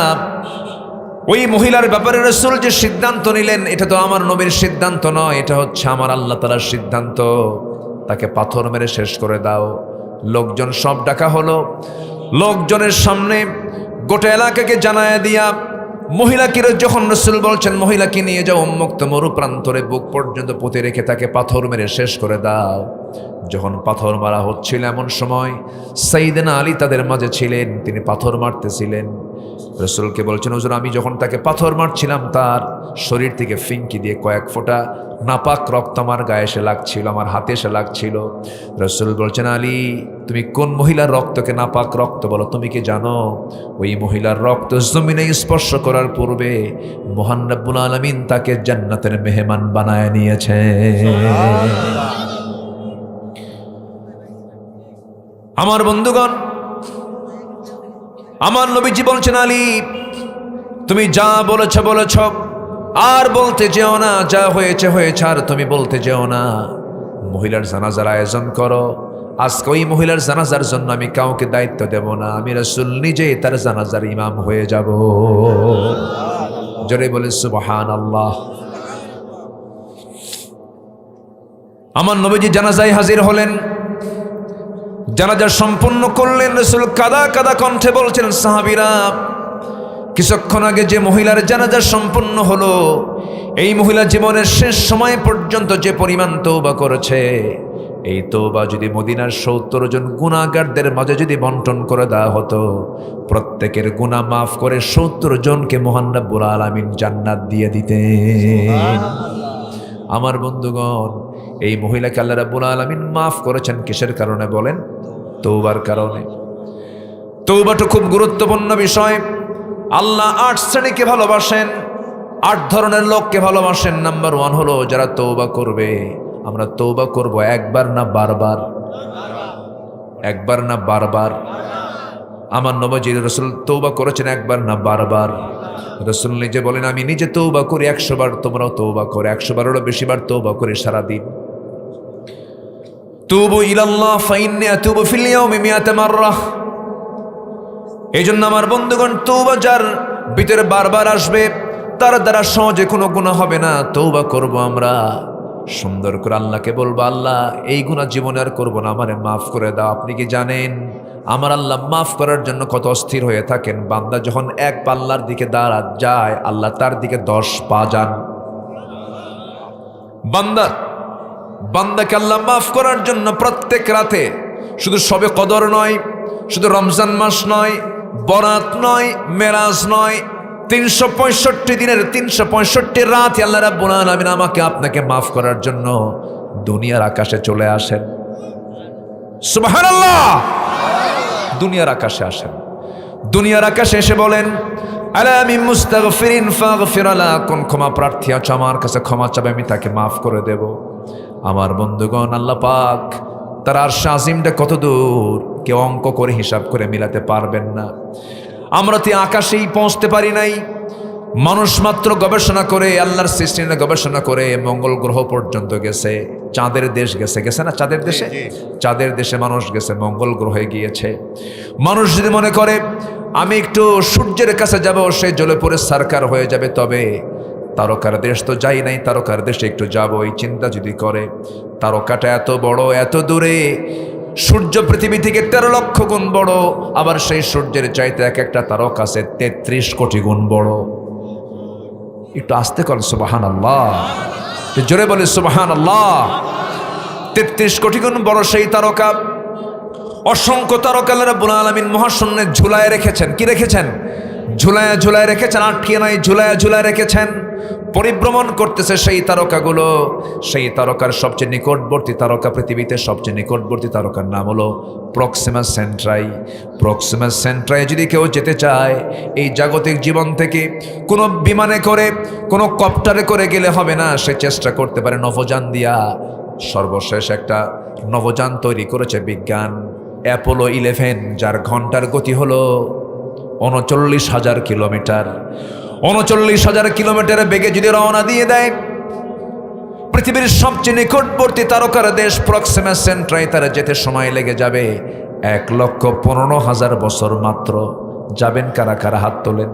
ওই মহিলার ব্যাপারে রাসূল যে সিদ্ধান্ত নিলেন, এটা তো আমার নবীর সিদ্ধান্ত নয়, এটা হচ্ছে আমার আল্লাহ তাআলার সিদ্ধান্ত। তাকে পাথর মেরে শেষ করে দাও। লোকজন সব ডাকা হলো, লোকজনের সামনে গোটা এলাকাকে জানায় দিয়া মহিলাকে যখন রাসূল বলছেন মহিলাকে নিয়ে যাও উন্মুক্ত মরু প্রান্তরে, বুক পর্যন্ত পুঁতে রেখে তাকে পাথর মেরে শেষ করে দাও। যখন পাথর মারা হচ্ছিল এমন সময় সাইয়েদনা আলী তাদের মাঝে ছিলেন, তিনি পাথর মারতেছিলেন। রাসূলকে বলছেন, হুজুর আমি যখন তাকে পাথর মারছিলাম তার শরীর থেকে ফিঙ্কি দিয়ে কয়েক ফোঁটা নাপাক রক্ত আমার গায়ে এসে লাগছিল, আমার হাতে এসে লাগছিল। রাসূল বলছেন, আলী তুমি কোন মহিলার রক্তকে নাপাক রক্ত বলো? তুমি কি জানো ওই মহিলার রক্ত জমিনে স্পর্শ করার পূর্বে মহান রব্বুল আলামিন তাকে জান্নাতের মেহমান বানায় নিয়েছে। আমার বন্ধুগণ, আমার নবীজি বলছেন, আলী তুমি যা বলেছ বলেছ, আর বলতে যেও না, যা হয়েছে হয়েছে, আর তুমি বলতে যেও না। মহিলার জানাজার আয়োজন করো। আজকে ওই মহিলার জানাজার জন্য আমি কাউকে দায়িত্ব দেব না, আমি রাসূল নিজেই তার জানাজার ইমাম হয়ে যাব। জোরে বলে সুবহানাল্লাহ। আমার নবীজি জানাজায় হাজির হলেন, জানাজা সম্পন্ন করলেন। রাসূল কাদা কাদা কণ্ঠে বলছেন, সাহাবীরা কিছুক্ষণ আগে যে মহিলার জানাজা সম্পন্ন হলো, এই মহিলা জীবনের শেষ সময় পর্যন্ত যে পরিমাণ তওবা করেছে, এই তওবা যদি মদিনার ৭০ জন গুনাহগারদের মাঝে যদি বন্টন করে দেওয়া হতো, প্রত্যেকের গুনাহ মাফ করে ৭০ জনকে মহান রব্বুল আলামিন জান্নাত দিয়ে দিতেন। আমার বন্ধুগণ, এই মহিলাকে আল্লাহ রাব্বুল আলামিন মাফ করেছেন কিসের কারণে বলেন? তওবার কারণে। তওবাটা খুব গুরুত্বপূর্ণ বিষয়। আল্লাহ ৮ শ্রেণীকে ভালোবাসেন, ৮ ধরনের লোককে ভালোবাসেন। নাম্বার 1 হলো যারা তওবা করবে। আমরা তওবা করব একবার না বারবার? একবার না বারবার? আমার নবীজি রাসূল তওবা করেছেন একবার না বারবার? রাসূল নিজে বলেন, আমি নিজে তওবা করি ১০০ বার, তোমরাও তওবা করো ১০০ বারেরও বেশি বার তওবা করে সারাদিন। তুবু ইলাল্লাহ ফাইন্নী আতুবু ফিল ইয়াউমি মিআতা মাররাহ। এই জন্য আমার বন্ধুগণ, তওবা যার ভিতরে বারবার আসবে তার দ্বারা সহজে কোনো গুনাহ হবে না। তওবা করব আমরা, সুন্দর করে আল্লাহকে বলবো, আল্লাহ এই গুনাহ জীবনে আর করবো না, আমারে মাফ করে দাও। আপনি কি জানেন আমার আল্লাহ মাফ করার জন্য কত অস্থির হয়ে থাকেন? বান্দা যখন এক পা আল্লাহর দিকে দাঁড়া যায়, আল্লাহ তার দিকে 10 পা যান। বান্দাকে আল্লাহ মাফ করার জন্য প্রত্যেক রাতে, শুধু শবে কদর নয়, শুধু রমজান মাস নয়, বরাত নয়, মেরাজ নয়, 365 দিনের 365 রাত আল্লাহ রাব্বুল আলামিন আমাকে আপনাকে মাফ করার জন্য দুনিয়ার আকাশে চলে আসেন। সুবহানাল্লাহ। দুনিয়ার আকাশে আসেন। দুনিয়ার আকাশে এসে বলেন, আলা মিন মুস্তাগফিরিন ফাগফির লা, কোন ক্ষমা প্রার্থী আছে আমার কাছে ক্ষমা চাবে, আমি তাকে মাফ করে দেব। আমার বন্ধুগণ, আল্লাহ পাক তার আরশ আজিমটা কত দূর কেউ অঙ্ক করে হিসাব করে মিলাতে পারবেন না। আমরা তো আকাশেই পৌঁছতে পারি নাই। মানুষ মাত্র গবেষণা করে, আল্লাহর সৃষ্টি নিয়ে গবেষণা করে মঙ্গল গ্রহ পর্যন্ত গেছে, চাঁদের দেশ গেছে, গেছে না চাঁদের দেশে? চাঁদের দেশে মানুষ গেছে, মঙ্গল গ্রহে গিয়েছে। মানুষ যদি মনে করে আমি একটু সূর্যের কাছে যাব, সে জ্বলে পড়ে সারকার হয়ে যাবে, তবে তারকার দেশ তো যাই নাই, তারকার দেশে একটু যাব, এই চিন্তা যদি করে, তারকাটা এত বড়, এত দূরে, সূর্য পৃথিবী থেকে 13 লক্ষ গুণ বড়, আবার সেই সূর্যের চাইতে এক একটা তারকা আছে 33 কোটি গুণ বড়। একটু আস্তে কর সুবহানাল্লাহ, জোরে বলে সুবহানাল্লাহ। 33 কোটি গুণ বড় সেই তারকা। অসংখ্য তারকা আল্লাহ রাব্বুল আলামিন মহাশূন্যে ঝুলায় রেখেছেন। কি রেখেছেন? ঝুলায় ঝুলায় রেখেছেন, আটকিয়ে নয়, ঝুলায় ঝুলায় রেখেছেন। পরিভ্রমণ করতেছে সেই তারকাগুলো। সেই তারকার সবচেয়ে নিকটবর্তী তারকা, পৃথিবীতে সবচেয়ে নিকটবর্তী তারকার নাম হলো প্রক্সিমা সেন্ট্রাই। প্রক্সিমা সেন্ট্রাই যদি কেউ যেতে চায়, এই জাগতিক জীবন থেকে কোনো বিমানে করে, কোনো কপ্টারে করে গেলে হবে না, সে চেষ্টা করতে পারে নভোযান দিয়া। সর্বশেষ একটা নভোযান তৈরি করেছে বিজ্ঞান, অ্যাপোলো 11, যার ঘন্টার গতি হলো 39,000 কিলোমিটার। 39,000 কিলোমিটার বেগে যদি রওনা দিয়ে দেয়, পৃথিবীর সবচেয়ে নিকটবর্তী তারকার দেশ প্রক্সিমা সেন্ট্রাই তারা যেতে সময় লেগে যাবে 1,15,000 বছর মাত্র। যাবেন কারা কারা? হাত তোলেন,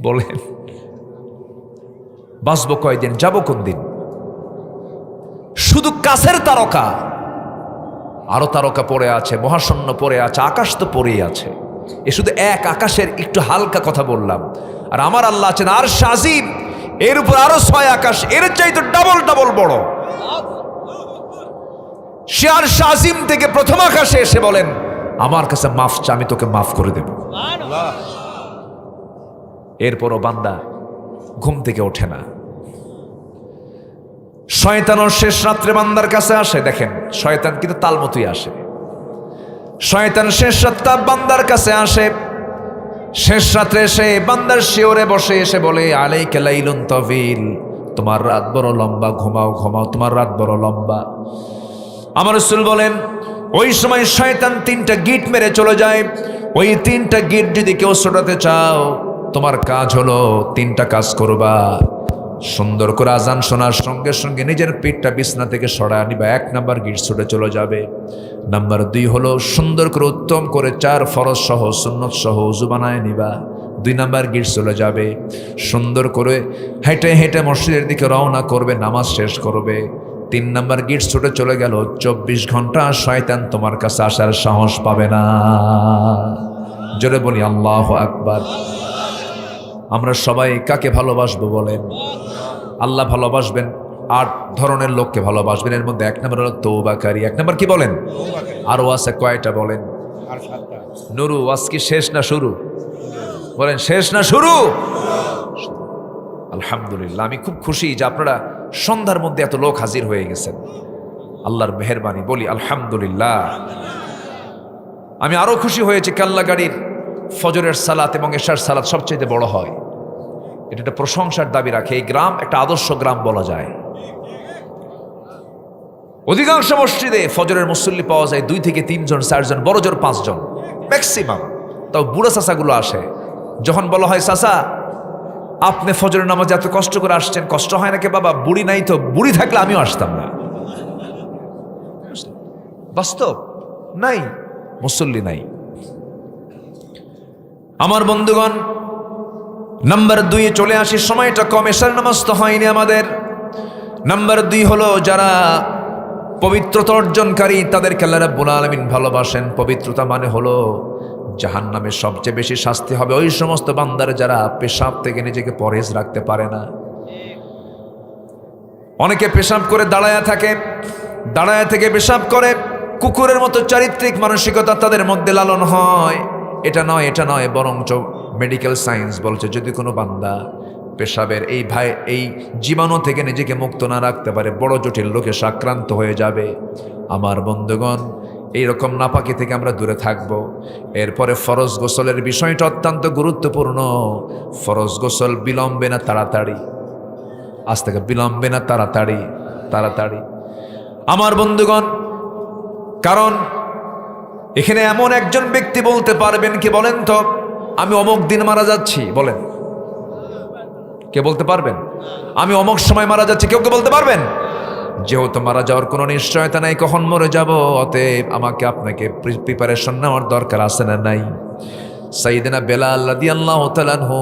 বলেন বাঁচবো কয়দিন, যাব কোন দিন? শুধু কাছের তারকা, আরো তারকা পড়ে আছে, মহাশূন্য পড়ে আছে, আকাশ তো পড়েই আছে। এ শুধু এক আকাশের একটু হালকা কথা বললাম। আর আমার আল্লাহ আছেন আরশ আজিম, এর উপর আরো 6 আকাশ, এর চাইতে ডাবল ডাবল বড়। সে আর শাজিম থেকে প্রথম আকাশে এসে বলেন, আমার কাছে মাফ চা, আমি তোকে মাফ করে দেব। এরপরও বান্দা ঘুম থেকে ওঠে না। শয়তানও শেষ রাত্রে বান্দার কাছে আসে। দেখেন, শয়তান কিন্তু তাল মতোই আসে। শয়তান শেষ রাতটা বান্দার কাছে আসে। শেষ রাত্রে এসে বান্দার শিওরে বসে এসে বলে, আলাইকা লাইলুন তাবিল, তোমার রাত বড় লম্বা, ঘুমাও ঘুমাও, তোমার রাত বড় লম্বা। আমার রাসূল বলেন, ওই সময় শয়তান 3টা গিট মেরে চলে যায়। ওই 3টা গিট যদি কেউ ছোটাতে চাও, তোমার কাজ হলো 3টা কাজ করবা। সুন্দর করে আজান শোনার সঙ্গে সঙ্গে নিজের পিঠটা বিছনা থেকে সরায় নিবা, 1 নাম্বার গিট ছুটে চলে যাবে। নাম্বার 2 হলো সুন্দর করে উত্তম করে 4 ফরজ সহ সুন্নত সহ ওযু বানায় নিবা, 2 নাম্বার গিট চলে যাবে। সুন্দর করে হেঁটে হেঁটে মসজিদের দিকে রওনা করবে, নামাজ শেষ করবে। 3 নাম্বার গিট ছুটে চলে গেল। 24 ঘন্টা শয়তান তোমার কাছে আসার সাহস পাবে না। জোরে বলি আল্লাহু আকবার। আমরা সবাই কাকে ভালোবাসবো বলেন? আল্লাহ ভালোবাসবেন, 8 ধরনের লোককে ভালোবাসবেন। এর মধ্যে 1 নম্বর হলো তওবাকারী। 1 নম্বর কি বলেন? আরো আছে কয়টা বলেন? আর 7টা। নুরু, আজকে শেষ না শুরু? বলেন শেষ না শুরু? আলহামদুলিল্লাহ, আমি খুব খুশি যে আপনারা সন্ধ্যার মধ্যে এত লোক হাজির হয়ে গেছেন। আল্লাহর মেহেরবানি, বলি আলহামদুলিল্লাহ। আমি আরো খুশি হয়েছি, কাল্লাগাড়ির ফজরের সালাত এবং এশার সালাত সবচেয়ে বড় হয়। এটা একটা প্রশংসার দাবি রাখে। এই গ্রাম একটা আদর্শ গ্রাম বলা যায়। অধিকাংশ মসজিদে ফজরের মুসল্লি পাওয়া যায় 2 থেকে 3 জন, 4 জন, বড় জোর 5 জন ম্যাক্সিমাম। তাও বুড়া চাচাগুলো আসে। যখন বলা হয়, চাচা আপনি ফজরের নামাজে এত কষ্ট করে আসছেন, কষ্ট হয় নাকি বাবা? বুড়ি নাই তো, বুড়ি থাকলে আমিও আসতাম না। বাস্তব নাই, মুসল্লি নাই। আমার বন্ধুগণ, নাম্বার 2 চলে আসি। সময়টা কম, এশার নামাজ তো হয়নি আমাদের। নাম্বার 2 হলো যারা পবিত্রতা অর্জনকারী, তাদেরকে আল্লাহ রাব্বুল আলামিন ভালোবাসেন। পবিত্রতা মানে হলো জাহান্নামে সবচেয়ে বেশি শাস্তি হবে ওই সমস্ত বান্দার যারা পেশাব থেকে নিজেকে পরহেজ রাখতে পারে না। অনেকে পেশাব করে দাঁড়ায়া থাকে, দাঁড়ায়া থেকে পেশাব করে। কুকুরের মতো চারিত্রিক মানসিকতা তাদের মধ্যে লালন হয়। এটা নয়, এটা নয়, বরঞ্চ মেডিকেল সায়েন্স বলছে যদি কোনো বান্দা পেশাবের এই জীবাণু থেকে নিজেকে মুক্ত না রাখতে পারে, বড় জটিল রোগে আক্রান্ত হয়ে যাবে। আমার বন্ধুগণ, এইরকম নাপাকি থেকে আমরা দূরে থাকব। এরপরে ফরজ গোসলের বিষয়টা অত্যন্ত গুরুত্বপূর্ণ। ফরজ গোসল বিলম্বে না তাড়াতাড়ি? আজ থেকে বিলম্বে না তাড়াতাড়ি? তাড়াতাড়ি। আমার বন্ধুগণ, কারণ এখানে এমন একজন ব্যক্তি বলতে পারবেন, কি বলেন তো, আমি অমুক দিন মারা যাচ্ছি, বলেন কে বলতে পারবেন? আমি অমুক সময় মারা যাচ্ছি, কেউ কে বলতে পারবেন? যেহেতু মারা যাওয়ার কোনো নিশ্চয়তা নাই কখন মরে যাব, অতএব আমাকে আপনাকে প্রিপারেশন নেওয়ার দরকার আছে না নাই? সাইয়েদনা বেলাল রাদিয়াল্লাহু তাআলা আনহু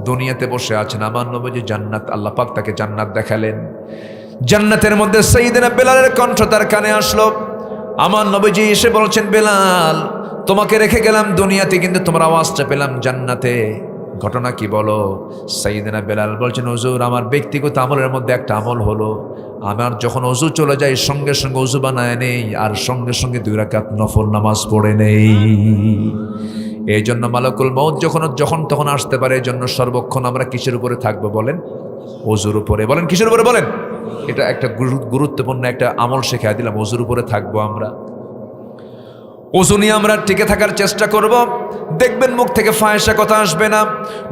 দুনিয়াতে বসে আছেন, আমার নবীজি জান্নাত, আল্লাহ পাক তাকে জান্নাত দেখালেন। জান্নাতের মধ্যে সাইয়েদনা বেলালের কণ্ঠ তার কানে আসলো। আমার নবীজি এসে বলছেন, বেলাল তোমাকে রেখে গেলাম দুনিয়াতে, কিন্তু তোমার আওয়াজটা পেলাম জান্নাতে। ঘটনা কি বলো? সাইয়েদনা বেলাল বলছেন, হুজুর আমার ব্যক্তিগত আমলের মধ্যে একটা আমল হলো, আমার যখন অজু চলে যায় সঙ্গে সঙ্গে অজু বানায় নেই, আর সঙ্গে সঙ্গে 2 রাকাত নফল নামাজ পড়ে নেই। এই জন্য মালাকুল মউত যখন তখন আসতে পারে। এই জন্য সর্বক্ষণ আমরা কিসের উপরে থাকবো বলেন? অজুর উপরে। বলেন কিসের উপরে? বলেন। এটা একটা গুরুত্বপূর্ণ একটা আমল শেখায় দিলাম, অজুর উপরে থাকবো আমরা। অজু নিয়ে আমরা টিকে থাকার চেষ্টা করব। দেখবেন মুখ থেকে ফাহিশা কথা আসবে না,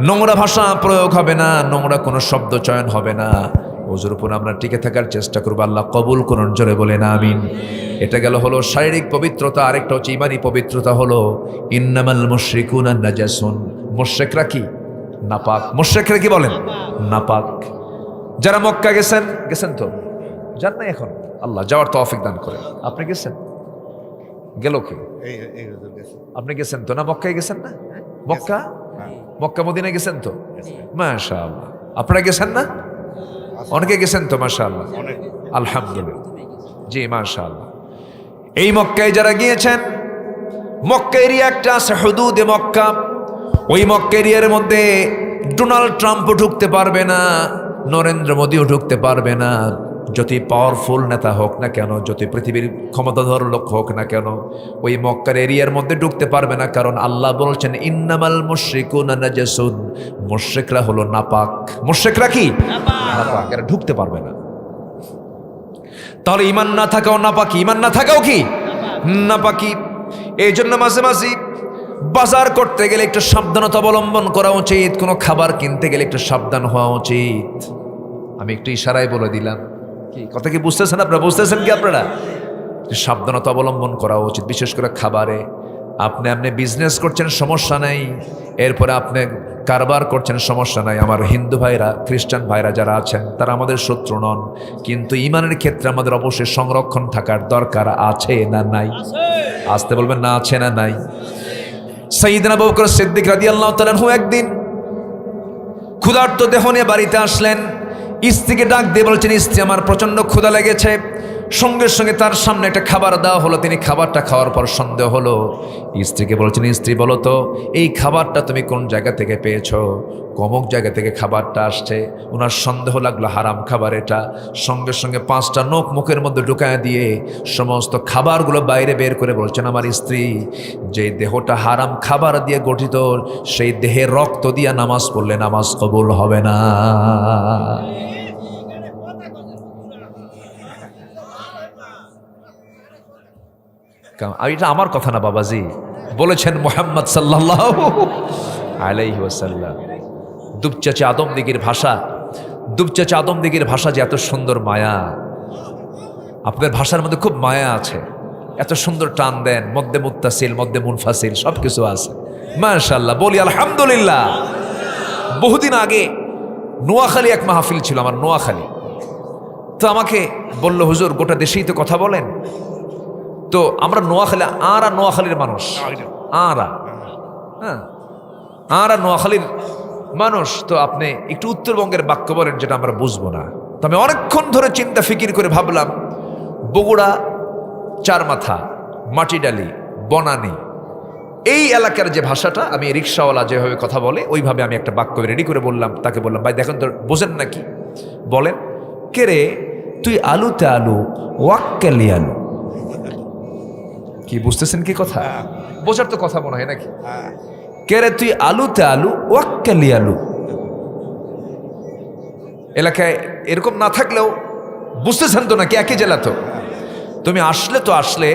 নোংরা ভাষা প্রয়োগ হবে না, নোংরা কোনো শব্দ চয়ন হবে না। অজুর উপর আমরা টিকে থাকার চেষ্টা করবো। আল্লাহ কবুল করুন, জোরে বলেন আমিন। এটা গেল হলো শারীরিক পবিত্রতা। আরেকটা হচ্ছে ইমানি পবিত্রতা, হলো ইন্নামাল মুশরিকুনা নাজাসুন। মুশরিকরা কি? নাপাক। মুশরিকরা কি বলেন? নাপাক। যারা মক্কা গেছেন তো? যান নাই এখন? আল্লাহ যাওয়ার তৌফিক দান করেন। আপনি গেছেন? গেল কি? আপনি গেছেন তো না? মক্কায় গেছেন না? মক্কা, মক্কা মদিনায় গেছেন তো? মাশাআল্লাহ। আপনারা গেছেন না? অনেকে গেছেন তো? মাশাআল্লাহ, আলহামদুলিল্লাহ। জি মাশাআল্লাহ। এই মক্কায় যারা গিয়েছেন, মক্কা এরিয়া একটা আছে হুদুদে মক্কা। ওই মক্কা এরিয়ার মধ্যে ডোনাল্ড ট্রাম্পও ঢুকতে পারবে না, নরেন্দ্র মোদীও ঢুকতে পারবে না, যতই পাওয়ারফুল নেতা হোক না কেন, যত পৃথিবীর ক্ষমতাধর লোক হোক না কেন, ওই মক্কার এরিয়ার মধ্যে ঢুকতে পারবে না। কারণ আল্লাহ বলছেন ইন্নামাল মুশরিকুনা নাজাসুন, মুশরিকরা হলো নাপাক। মুশরিকরা কি? নাপাক, এরা ঢুকতে পারবে না। তাহলে ইমান না থাকাও নাপাকি, ইমান না থাকাও কি নাপাকি। এই জন্য মাঝে মাঝে বাজার করতে গেলে একটু সাবধানতা অবলম্বন করা উচিত, কোনো খাবার কিনতে গেলে একটু সাবধান হওয়া উচিত। আমি একটু ইশারায় বলে দিলাম, কি কথা কি বুঝতেছেন আপনারা? বুঝতেছেন কি আপনারা? সাবধানতা অবলম্বন করা উচিত, বিশেষ করে খাবারে। আপনি বিজনেস করছেন সমস্যা নাই, এরপরে আপনি কারবার করছেন সমস্যা নাই। আমার হিন্দু ভাইরা, খ্রিস্টান ভাইরা যারা আছেন তারা আমাদের শত্রু নন, কিন্তু ইমানের ক্ষেত্রে আমাদের অবশ্যই সংরক্ষণ থাকার দরকার আছে না নাই? আসতে বলবেন না, আছে না নাই? সাইয়েদনা আবু বকর সিদ্দিক রাদিয়াল্লাহু তাআলা আনহু একদিন ক্ষুধার্ত দেহ নিয়ে বাড়িতে আসলেন। স্ত্রীকে ডাক দিয়ে বলছেন, স্ত্রী আমার প্রচন্ড ক্ষুধা লেগেছে। সঙ্গে সঙ্গে তার সামনে একটা খাবার দেওয়া হলো। তিনি খাবারটা খাওয়ার পর সন্দেহ হলো, স্ত্রীকে বলছেন, স্ত্রী বলো তো এই খাবারটা তুমি কোন জায়গা থেকে পেয়েছো? অমুক জায়গা থেকে খাবারটা আসছে। ওনার সন্দেহ লাগলো হারাম খাবার এটা। সঙ্গে সঙ্গে 5টা নখ মুখের মধ্যে ঢুকায় দিয়ে সমস্ত খাবারগুলো বাইরে বের করে বলছেন, আমার স্ত্রী, যে দেহটা হারাম খাবার দিয়ে গঠিত, সেই দেহের রক্ত দিয়ে নামাজ পড়লে নামাজ কবুল হবে না। এটা আমার কথা না বাবাজি, বলেছেন মুহাম্মদ সাল্লাল্লাহু আলাইহি ওয়াসাল্লাম। দুপচাচা আদমদিগির ভাষা, দুপচাচা আদমদিগির ভাষা যে এত সুন্দর মায়া, আপনাদের ভাষার মধ্যে খুব মায়া আছে, এত সুন্দর টান দেন, মধ্যে মুত্তাসিল, মধ্যে মুনফাসিল, সব কিছু আছে মাশাআল্লাহ। বলি আলহামদুলিল্লাহ। বহুদিন আগে নোয়াখালী এক মাহফিল ছিল আমার, নোয়াখালী। তো আমাকে বলল, হুজুর গোটা দেশেই তো কথা বলেন, তো আমরা নোয়াখালী, আরা নোয়াখালীর মানুষ, আরা নোয়াখালীর মানুষ, তো আপনি একটু উত্তরবঙ্গের বাক্য বলেন যেটা আমরা বুঝবো না। তো আমি অনেকক্ষণ ধরে চিন্তা ফিকির করে ভাবলাম, বগুড়া, চারমাথা, মাটিডালি, বনানী, এই এলাকার যে ভাষাটা, আমি রিক্সাওয়ালা যেভাবে কথা বলে ওইভাবে আমি একটা বাক্য রেডি করে বললাম। তাকে বললাম, ভাই দেখেন তো বোঝেন নাকি? বলেন, কে রে তুই আলুতে আলু ওয়াক্কালি আলু। কি বুঝতেছেন কি কথা? বোঝার তো কথা মনে হয় নাকি? কে রে তুই আলুতে আলু ওয়াক্কালি আলু। এলাকায় এরকম না থাকলেও বুঝতেছেন তো নাকি? একই জেলা তো। তুমি আসলে তো আসলে,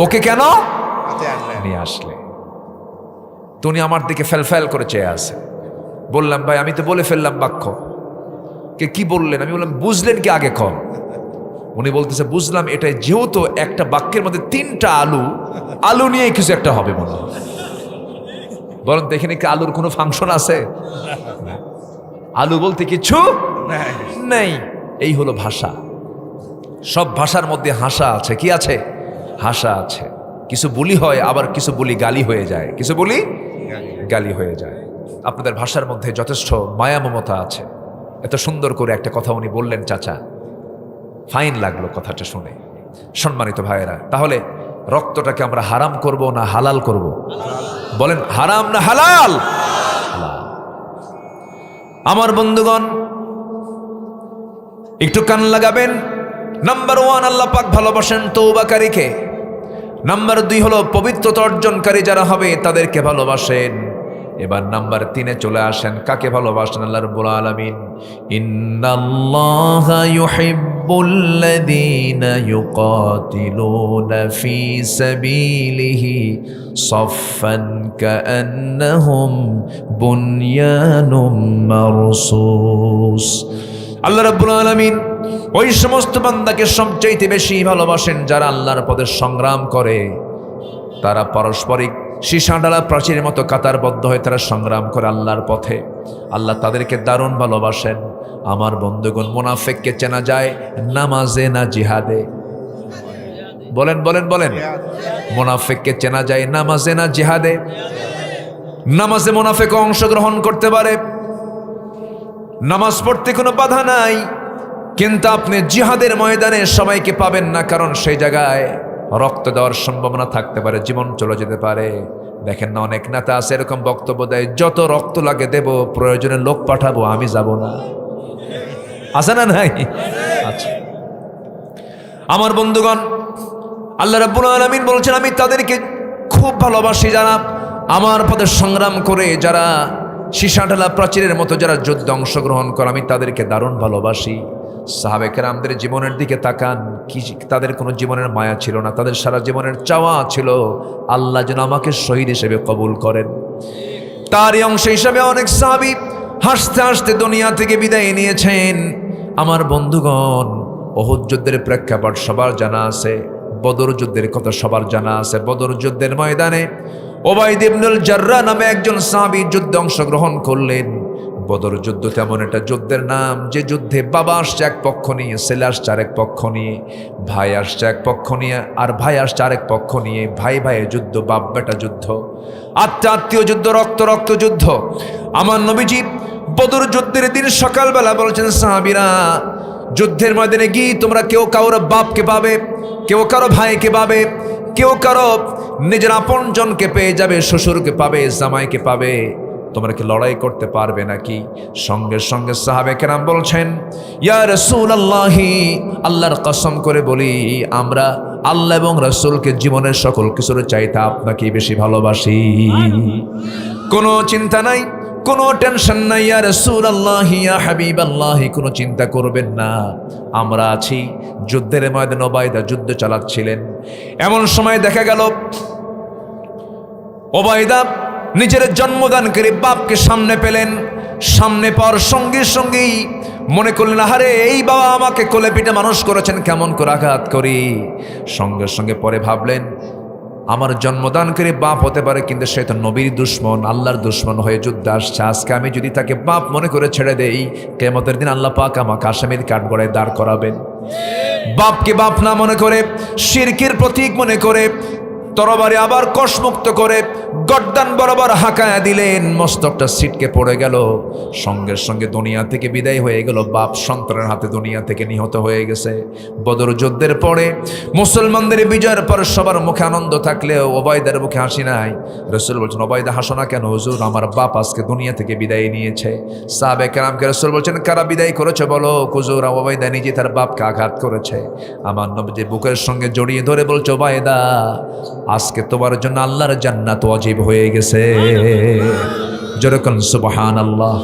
ওকে কেন নিয়ে আসলে? তুমি আমার দিকে ফেলফেল করে চেয়ে আছে। বললাম, ভাই আমি তো বলে ফেললাম বাক্য। কে কি বললেন? আমি বললাম, বুঝলেন কি আগে কম? উনি বলতেছে, বুঝলাম এটাই, যেহেতু একটা বাক্যের মধ্যে 3টা আলু, আলু নিয়ে কিছু একটা হবে মনে হয়। বরং তো এখানে কি আলুর কোনো ফাংশন আছে? আলু বলতে কিছু নেই। এই হলো ভাষা। সব ভাষার মধ্যে হাসা আছে। কি আছে? হাসা আছে। কিছু বুলি হয়, আবার কিছু বুলি গালি হয়ে যায়, কিছু বুলি গালি হয়ে যায়। আপনাদের ভাষার মধ্যে যথেষ্ট মায়া মমতা আছে। এত সুন্দর করে একটা কথা উনি বললেন, চাচা, ফাইন লাগলো কথাটা শুনে। সম্মানিত ভাইয়েরা, তাহলে রক্তটাকে আমরা হারাম করব না হালাল করব? বলেন, হারাম না হালাল? আমার বন্ধুগণ একটু কান লাগাবেন। নাম্বার 1, আল্লাহ পাক ভালোবাসেন তওবাকারীকে। নাম্বার 2 হলো পবিত্রতা অর্জনকারী যারা হবে তাদেরকে ভালোবাসেন। এবার নাম্বার 3-এ চলে আসেন, কাকে ভালোবাসেন? আল্লাহ রাব্বুল আলামিন, ইন্নাল্লাহা ইউহিব্বুল্লাযীনা ইউকাতিলুনা ফী সাবিলিহি সাফফান কাআন্নাহুম বুনয়ানুম মারসুস। আল্লাহ রাব্বুল আলামিন ওই সমস্ত বান্দাকে সবচাইতে বেশি ভালোবাসেন যারা আল্লাহর পথে সংগ্রাম করে। তারা পারস্পরিক সীসাডালা প্রাচীরের মতো কাতারবদ্ধ হয়ে তারা সংগ্রাম করে আল্লাহর পথে। আল্লাহ তাদেরকে দারুণ ভালোবাসেন। আমার বন্ধুগণ, মুনাফিককে চেনা যায় নামাজে না জিহাদে? বলেন বলেন বলেন। মুনাফিককে চেনা যায় নামাজে না জিহাদে? নামাজে মুনাফিক অংশগ্রহণ করতে পারে, নামাজ পড়তে কোনো বাধা নাই, কিন্তু আপনি জিহাদের ময়দানে সবাইকে পাবেন না, কারণ সেই জায়গায় রক্ত দেওয়ার সম্ভাবনা থাকতে পারে, জীবন চলে যেতে পারে। দেখেন না, অনেক নেতা আছে এরকম বক্তব্য দেয়, যত রক্ত লাগে দেব, প্রয়োজনে লোক পাঠাবো, আমি যাব না। আছে না নাই? আচ্ছা আমার বন্ধুগণ, আল্লাহ রাব্বুল আলামিন বলছেন আমি তাদেরকে খুব ভালোবাসি যারা আমার পথে সংগ্রাম করে, যারা সীসাঢালা প্রাচীরের মতো যারা যুদ্ধে অংশগ্রহণ করে, আমি তাদেরকে দারুণ ভালোবাসি। সাহাবে কেরামদের জীবনের দিকে তাকান, কি তাদের কোনো জীবনের মায়া ছিল না, তাদের সারা জীবনের চাওয়া ছিল আল্লাহ যেন আমাকে শহীদ হিসেবে কবুল করেন। তারই অংশ হিসাবে অনেক সাহাবী হাসতে হাসতে দুনিয়া থেকে বিদায় নিয়েছেন। আমার বন্ধুগণ, উহুদ যুদ্ধের প্রেক্ষাপট সবার জানা আছে, বদর যুদ্ধের কথা সবার জানা আছে। বদর যুদ্ধের ময়দানে ওবাইদ ইবনুল জাররাহ নামে একজন সাহাবী যুদ্ধে অংশগ্রহণ করলেন। বদর যুদ্ধ তেমন একটা যুদ্ধের নাম যে যুদ্ধে বাবা আসছে এক পক্ষ নিয়ে, ছেলে আসছে আরেক পক্ষ নিয়ে, ভাই আসছে এক পক্ষ নিয়ে আর ভাই আসছে আরেক পক্ষ নিয়ে, ভাই ভাইয়ের যুদ্ধ, বাপ বেটা যুদ্ধ, আত্মীয় আত্মীয় যুদ্ধ, রক্ত রক্ত যুদ্ধ। আমার নবীজি বদর যুদ্ধের দিন সকালবেলা বলছেন সাহাবীরা, যুদ্ধের ময়দানে গিয়ে তোমরা কেউ কারোর বাপকে পাবে, কেউ কারো ভাইকে পাবে, কেউ কারো নিজের আপনজনকে পেয়ে যাবে, শ্বশুরকে পাবে, জামাইকে পাবে, তোমরা কি লড়াই করতে পারবে নাকি? সঙ্গে সঙ্গে সাহাবে কেরাম বলছেন, ইয়া রাসূলুল্লাহি, আল্লাহর কসম করে বলি আমরা আল্লাহ এবং রাসূলকে জীবনের সকল কিছুর চাইতে আপনাকে বেশি ভালোবাসি। কোনো চিন্তা নাই, কোনো টেনশন নাই, ইয়া রাসূলুল্লাহি, ইয়া হাবিবাল্লাহি, কোনো চিন্তা করবেন না, আমরা আছি। যুদ্ধের ময়দানে ওবায়দা যুদ্ধ চালাচ্ছিলেন। এমন সময় দেখা গেল ওবায়দা নিজের জন্মদানকারী বাপকে সামনে পেলেন। সামনে পাওয়ার সঙ্গে সঙ্গেই মনে করলেন, আহারে এই বাবা আমাকে কোলে পিঠে মানুষ করেছেন, কেমন করে আঘাত করি। সঙ্গে সঙ্গে পরে ভাবলেন, আমার জন্মদানকারী বাপ হতে পারে, কিন্তু সে তো নবীর দুশ্মন, আল্লাহর দুশ্মন হয়ে যুদ্ধে আসছে। আজকে আমি যদি তাকে বাপ মনে করে ছেড়ে দেই, কিয়ামতের দিন আল্লাহ পাক আমাকে আসামির কাঠগড়ায় দাঁড় করাবেন। বাপকে বাপ না মনে করে, শিরকের প্রতীক মনে করে তরবারি আবার কষমুক্ত করে গর্দান বরাবর হাঁকায়া দিলেন, মস্তকটা ছিটকে পড়ে গেল। সঙ্গে সঙ্গে দুনিয়া থেকে বিদায় হয়ে গেল। বাপ সন্তানের হাতে দুনিয়া থেকে নিহত হয়ে গেছে। বদর যুদ্ধের পরে মুসলমানদের বিজয়ের পর সবার মুখে আনন্দ থাকলেও ওবায়দার মুখে হাসি নাই। রাসূল বলছেন, ওবায়দা হাসো না কেন হুজুর? আমার বাপ আজকে দুনিয়া থেকে বিদায় নিয়েছে। সাহাবে কেরামকে রাসূল বলছেন, কারা বিদায় করেছে বলো? হুজুর, ওবায়দা নিজে তার বাপকে আঘাত করেছে। আমার নবী বুকের সঙ্গে জড়িয়ে ধরে বলছে, ওবায়দা আজকে তোমার জন্য আল্লাহর জান্নাত ওয়াজিব হয়ে গেছে। জোরে কোন সুবহানাল্লাহ,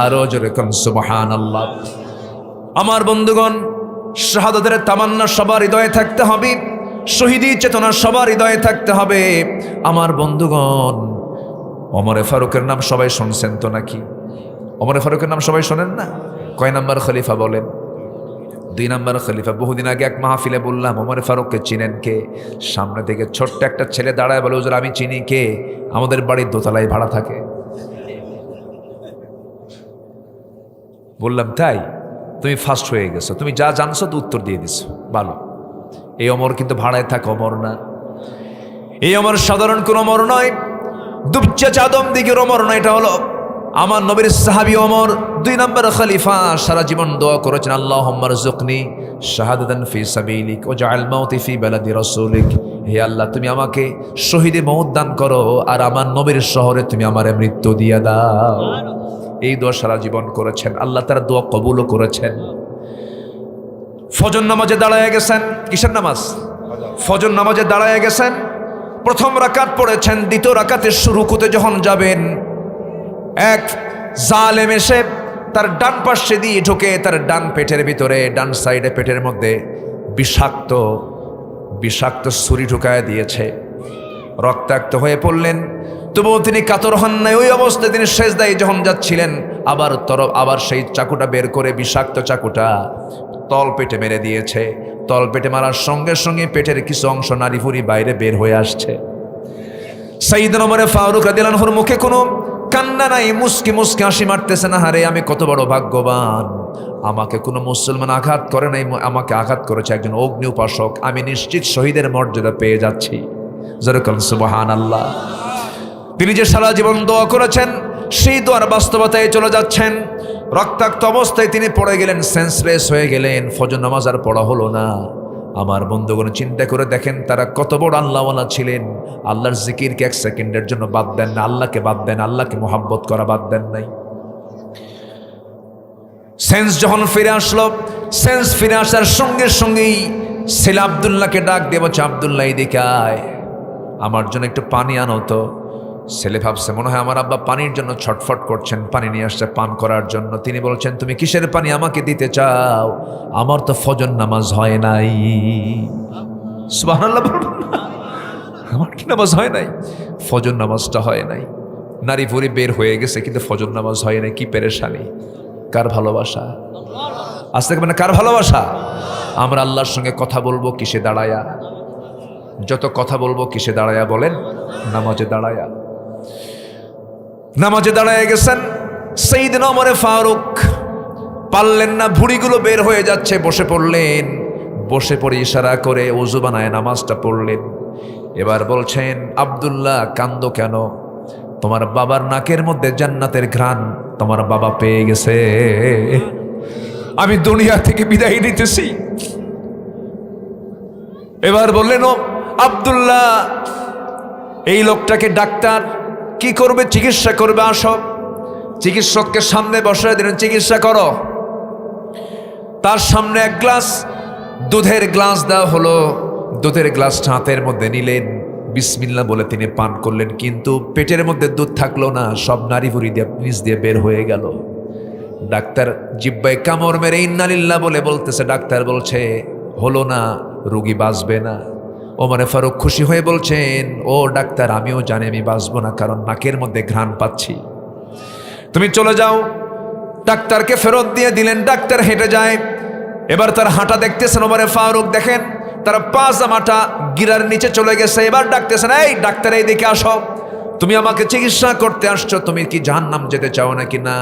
আরো জোরে কোন সুবহানাল্লাহ। আমার বন্ধুগণ, শাহাদাতের তামান্না সবার হৃদয়ে থাকতে হবে, শহীদি চেতনা সবার হৃদয়ে থাকতে হবে। আমার বন্ধুগণ, ওমরে ফারুকের নাম সবাই শুনছেন তো নাকি? ওমরে ফারুকের নাম সবাই শোনেন না? কয় নাম্বার খলিফা বলেন? 2 নাম্বার খলিফা। বহুদিন আগে এক মাহফিলে বললাম, ওমর ফারুককে চিনেন কে? সামনে থেকে ছোট্ট একটা ছেলে দাঁড়ায় বলে, হুজুর আমি চিনি। কে? আমাদের বাড়ির দোতলায় ভাড়া থাকে। বললাম, তাই? তুমি ফার্স্ট হয়ে গেছো, তুমি যা জানছো তো উত্তর দিয়ে দিছো, ভালো। এই ওমর কিন্তু ভাড়ায় থাকা ওমর না। এই ওমর সাধারণ কোন ওমর নয়, দুবচা চাদম দিকের ওমর নয়। এটা হলো আমার নবীর সাহাবী ওমর, 2 নম্বর খলিফা। সারা জীবন দোয়া করেছেন, আল্লাহুম্মা রযুকনি শাহাদাতান ফি সাবিলিক ওয়াজআল মাউতি ফি বালাদি রাসূলিক। হে আল্লাহ, তুমি আমাকে শহীদে মওত দান করো আর আমার নবীর শহরে তুমি আমারে মৃত্যু দিয়ে দাও। এই দোয়া সারা জীবন করেছেন, আল্লাহ তার দোয়া কবুলও করেছেন। ফজর নামাজে দাঁড়ায় গেছেন। কিসের নামাজ? ফজর নামাজে দাঁড়ায় গেছেন। প্রথম রাকাত পড়েছেন। দ্বিতীয় রাকাতের রুকুতে যখন যাবেন, এক জালেম এসে তার ডান পাশে দিয়ে ঢুকে তার ডান পেটের ভিতরে, ডান সাইডে পেটের মধ্যে বিষাক্ত ছুরি ঢুকায় দিয়েছে। রক্তাক্ত হয়ে পড়লেন, তবুও তিনি কাতর হন নাই। ওই অবস্থায় তিনি সেজদায় যখন যাচ্ছিলেন, আবার সেই চাকুটা বের করে, বিষাক্ত চাকুটা তল পেটে মেরে দিয়েছে। তল পেটে মারার সঙ্গে সঙ্গে পেটের কিছু অংশ নাড়িভুড়ি বাইরে বের হয়ে আসছে। সাইয়েদনা ওমর ফারুক রাদিয়াল্লাহু আনহুর মুখে কোনো কান্না নাই, মুস্কি মুস্কি হাসি মারতেছে। না, হারে আমি কত বড় ভাগ্যবান, আমাকে কোনো মুসলমান আঘাত করে নাই, আমাকে আঘাত করেছে একজন অগ্নি উপাসক। আমি নিশ্চিত শহীদের মর্যাদা পেয়ে যাচ্ছি। যেরকম সুবহানাল্লাহ। তিনি যে সারা জীবন দোয়া করেছেন, সেই দোয়ার বাস্তবতায় চলে যাচ্ছেন। রক্তাক্ত অবস্থায় তিনি পড়ে গেলেন, সেন্সলেস হয়ে গেলেন। ফজর নামাজ আর পড়া হলো না। আমার বন্ধুগণ, চিন্তা করে দেখেন তারা কত বড় আল্লাহওয়ালা ছিলেন। আল্লাহর জিকিরকে 1 সেকেন্ডের জন্য বাদ দেন না, আল্লাহকে বাদ দেন, আল্লাহকে মোহাব্বত করা বাদ দেন নাই। সেন্স যখন ফিরে আসলো, সেন্স ফিরে আসার সঙ্গে সঙ্গেই ছেলে আব্দুল্লাহকে ডাক দিয়ে বলছে, আব্দুল্লাহ এদিকে আয়, আমার জন্য একটু পানি আনো তো। ছেলে ভাবছে মনে হয় আমার আব্বা পানির জন্য ছটফট করছেন, পানি নিয়ে আসছে পান করার জন্য। তিনি বলছেন, তুমি কিসের পানি আমাকে দিতে চাও? আমার তো ফজর নামাজ হয় নাই। সুবহানাল্লাহ বলুন না। আমার কি নামাজ হয় নাই? ফজর নামাজটা হয় নাই। নারী ভুরি বের হয়ে গেছে কিন্তু ফজর নামাজ হয় নাই। কি পেরেশানি! কার ভালোবাসা! আজ থেকে মানে কার ভালোবাসা? আমরা আল্লাহর সঙ্গে কথা বলবো কিসে দাঁড়ায়া? যত কথা বলবো কিসে দাঁড়ায়া বলেন? নামাজে দাঁড়ায়া। নামাজে দাঁড়ায় গেছেন সাইয়েদনা ওমর ফারুক। পারলেন না, ভুঁড়িগুলো বের হয়ে যাচ্ছে, বসে পড়লেন। বসে পড়ে ইশারা করে ওযু বানায় নামাজটা পড়লেন। এবার বলছেন, আব্দুল্লাহ কান্দো কেন? তোমার বাবার নাকের মধ্যে জান্নাতের ঘ্রাণ তোমার বাবা পেয়ে গেছে। আমি দুনিয়া থেকে বিদায় নিতেছি। এবার বললেন, ও আব্দুল্লাহ, এই লোকটাকে ডাক্তার কি করবে? চিকিৎসা করবে, আসো। চিকিৎসককে সামনে বসায় দিলেন, চিকিৎসা করো। তার সামনে এক গ্লাস দুধের গ্লাস দেওয়া হলো। দুধের গ্লাসটা হাতের মধ্যে নিলেন, বিসমিল্লাহ বলে তিনি পান করলেন। কিন্তু পেটের মধ্যে দুধ থাকলো না, সব নাড়ি ভুড়ি দিয়ে নিচ দিয়ে বের হয়ে গেল। ডাক্তার জিব্বায় কামড় মেরে ইন্নালিল্লাহ বলে বলতেছে, ডাক্তার বলছে হলো না, রোগী বাঁচবে না। ওমর ফারুক খুশি হয়ে বলছেন, ও ডাক্তার, আমিও জানি আমি বাঁচবো না, কারণ নাকের মধ্যে ঘ্রাণ পাচ্ছি। তুমি চলে যাও। ডাক্তারকে ফেরত দিয়ে দিলেন। ডাক্তার হেঁটে যায়। এবার তার হাঁটা দেখতেছেন ওমর ফারুক, দেখেন তার পাজামাটা গিরার নিচে চলে গেছে। এবার ডাকতেছেন, এই ডাক্তার এইদিকে আসো, তুমি আমাকে চিকিৎসা করতে আসছো, তুমি কি জাহান্নাম যেতে চাও নাকি? না,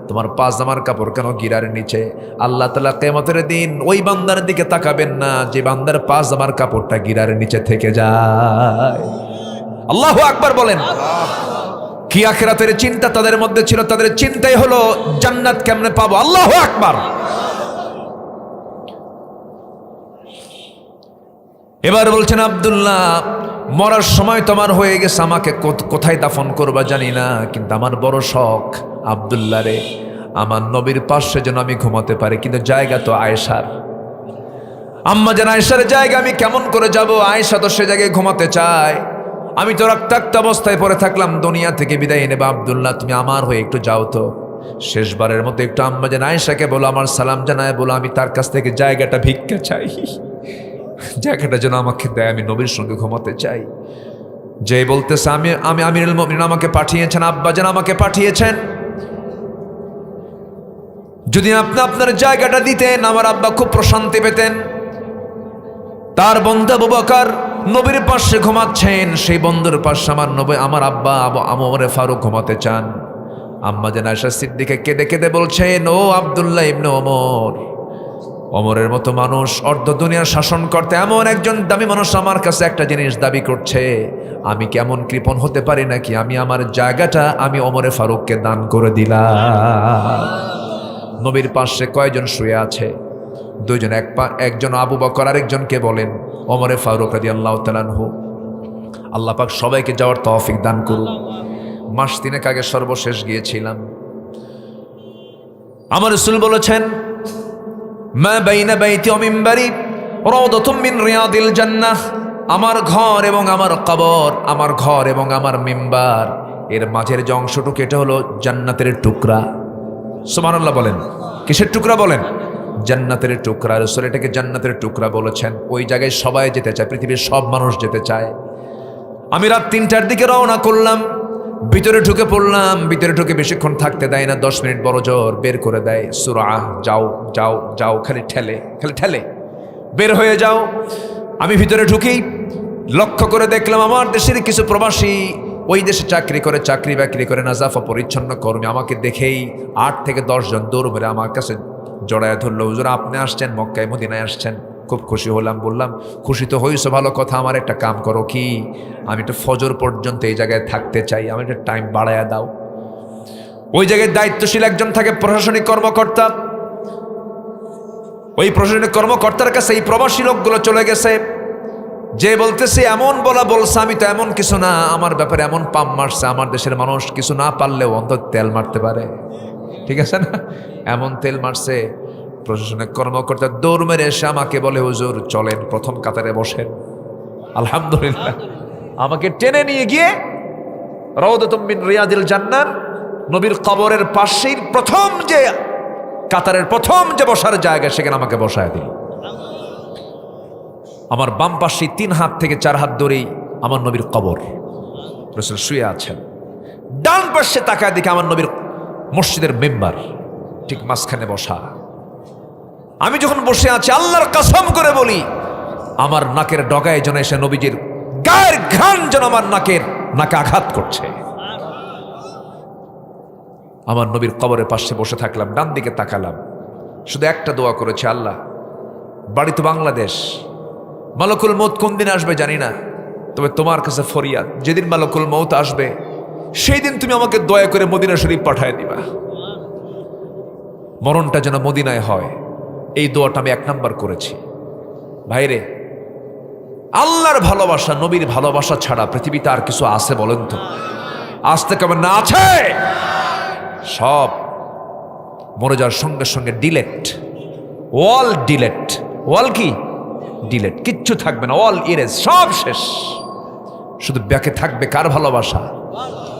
তোমার পাজামার কাপড় কেন গিরার নিচে? আল্লাহ তাআলা কিয়ামতের দিন ওই বান্দার দিকে তাকাবেন না যে বান্দার পাজামার কাপড়টা গিরার নিচে থেকে যায়। আল্লাহু আকবার বলেন। কি আখিরাতের চিন্তা তাদের মধ্যে ছিল! তাদের চিন্তাই হলো জান্নাত কেমনে পাবো। আল্লাহু আকবার। এবার বলছেন, আব্দুল্লাহ, মরার সময় তোমার হয়ে গেছে, আমাকে কোথায় দাফন করবা জানি না, কিন্তু আমার বড় শখ আব্দুল্লাহ রে, আমার নবীর পাশে যেন আমি ঘুমাতে পারি। কিন্তু জায়গা তো আয়েশার। আম্মা জান আয়েশার জায়গা আমি কেমন করে যাব? আয়েশা তো সে জায়গায় ঘুমাতে চায়। আমি তো রক্তাক্ত অবস্থায় পড়ে থাকলাম, দুনিয়া থেকে বিদায় নেবা। আব্দুল্লাহ, তুমি আমার হয়ে একটু যাও তো, শেষবারের মতো একটু আম্মা জান আয়েশাকে বলো, আমার সালাম জানায় বলো, আমি তার কাছ থেকে জায়গাটা ভিক্ষা চাই, জায়গাটা যেন আমাকে দেয়, আমি নবীর সঙ্গে ঘুমাতে চাই। যে বলতেছে, আমি আমিরুল মুমিনিন আমাকে পাঠিয়েছেন, আব্বা যেন আমাকে পাঠিয়েছেন। যদি আপনি আপনার জায়গাটা দিতেন, আমার আব্বা খুব প্রশান্তি পেতেন। তার বন্ধু আবু বকর নবীর পাশে ঘুমাচ্ছেন, সেই বন্ধুর পাশে আমার আব্বা ওমর ফারুক ঘুমাতে চান। আম্মা জান আয়েশা সিদ্দিকা কেঁদে কেঁদে বলছেন, ও আব্দুল্লাহ ইবনে ওমর, ওমরের মতো মানুষ অর্ধ দুনিয়ার শাসন করতে এমন একজন দামি মানুষ আমার কাছে একটা জিনিস দাবি করছে, আমি কেমন কৃপণ হতে পারি নাকি? আমি আমার জায়গাটা আমি ওমরে ফারুককে দান করে দিলাম। নবীর পাশে কয়জন শুয়ে আছে? দুইজন। একজন আবু বকর, আরেকজনকে বলেন ওমরে ফারুক রাদিয়াল্লাহু তাআলা আনহু। আল্লাহ পাক সবাইকে যাওয়ার তৌফিক দান করুন। মাস তিনেক আগে সর্বশেষ গিয়েছিলাম। আমার রাসূল বলেছেন, মা বাইনা বাইতি ওয়া মিম্বারি রাওদাতুম মিন রিয়াদিল জান্নাহ। আমার ঘর এবং আমার কবর, আমার ঘর এবং আমার মিম্বার, এর মাঝের যে অংশটুকু, এটা হলো জান্নাতের টুকরা। সুবহানাল্লাহ বলেন। কিসের টুকরা বলেন? জান্নাতের টুকরা। রাসূল এটাকে জান্নাতের টুকরা বলেছেন। ওই জায়গায় সবাই যেতে চায়, পৃথিবীর সব মানুষ যেতে চায়। আমি রাত 3টার দিকে রওনা করলাম, ভিতরে ঢুকে পড়লাম। ভিতরে ঢুকে বেশিক্ষণ থাকতে দেয় না, 10 মিনিট বড় জোর বের করে দেয়। সুরা যাও যাও যাও, খালি ঠেলে বের হয়ে যাও। আমি ভিতরে ঢুকি, লক্ষ্য করে দেখলাম আমার দেশের কিছু প্রবাসী ওই দেশে চাকরি বাকরি করে নাজাফা পরিচ্ছন্ন কর্মী। আমাকে দেখেই 8 থেকে 10 জন দৌড় মেরে আমার কাছে জড়ায় ধরলো, হুজুর আপনি আসছেন, মক্কায় মদিনায় আসছেন। খুব খুশি হলাম। বললাম, খুশি তো হয়েছো, ভালো কথা। আমার একটা কাম করো। কি? আমি একটু ফজর পর্যন্ত এই জায়গায় থাকতে চাই, আমার একটা টাইম বাড়ায়া দাও। ওই জায়গায় দায়িত্বশীল একজন থাকে, প্রশাসনিক কর্মকর্তা। ওই প্রশাসনিক কর্মকর্তার কাছে এই প্রবাসী লোকগুলো চলে গেছে। যে বলতেছে, এমন বলছে, আমি তো এমন কিছু না, আমার ব্যাপারে এমন পাম মারছে। আমার দেশের মানুষ কিছু না পারলেও অন্তত তেল মারতে পারে। ঠিক আছে না? এমন তেল মারছে, প্রশাসনিক কর্মকর্তা দৌড় মেরে এসে আমাকে বলে, হুজুর চলেন প্রথম কাতারে বসেন। আলহামদুলিল্লাহ, আমাকে টেনে নিয়ে গিয়ে রাউদাতুম মিন রিয়াদিল জান্নাহ, নবীর কবরের পাশেই প্রথম যে কাতারের প্রথম যে বসার জায়গা, সেখানে আমাকে বসায় দিল। আমার বাম পাশে 3 হাত থেকে 4 হাত দূরেই আমার নবীর কবর, রাসূল শুয়ে আছেন। ডান পাশে তাকায় দেখে আমার নবীর মসজিদের মেম্বার ঠিক মাঝখানে বসা। আমি যখন বসে আছি, আল্লাহর কসম করে বলি, আমার নাকের ডগায় যেন এসে নবীজির গায়ের ঘ্রাণ যেন আমার নাকে আঘাত করছে। আমার নবীর কবরের পাশে বসে থাকলাম, ডান দিকে তাকালাম, শুধু একটা দোয়া করেছে, আল্লাহ বাড়ি তো বাংলাদেশ, মালাকুল মউত কোন দিন আসবে জানি না, তবে তোমার কাছে ফরিয়াদ, যেদিন মালাকুল মউত আসবে সেই দিন তুমি আমাকে দয়া করে মদিনা শরীফ পাঠায় দিবা, মরণটা যেন মদিনায় হয়। এই দোয়াটা আমি 1 নাম্বার করেছি। ভাইরে, আল্লাহর ভালোবাসা, নবীর ভালোবাসা ছাড়া পৃথিবীতে আর কিছু আছে বলেন তো? আসতে কেমন না আছে? সব মরে যাওয়ার সঙ্গে সঙ্গে ডিলেট, ওয়াল ডিলেট। ওয়াল কি? ডিলেট, কিচ্ছু থাকবে না, অল ইরেজ, সব শেষ। শুধু ব্যাকে থাকবে কার ভালোবাসা?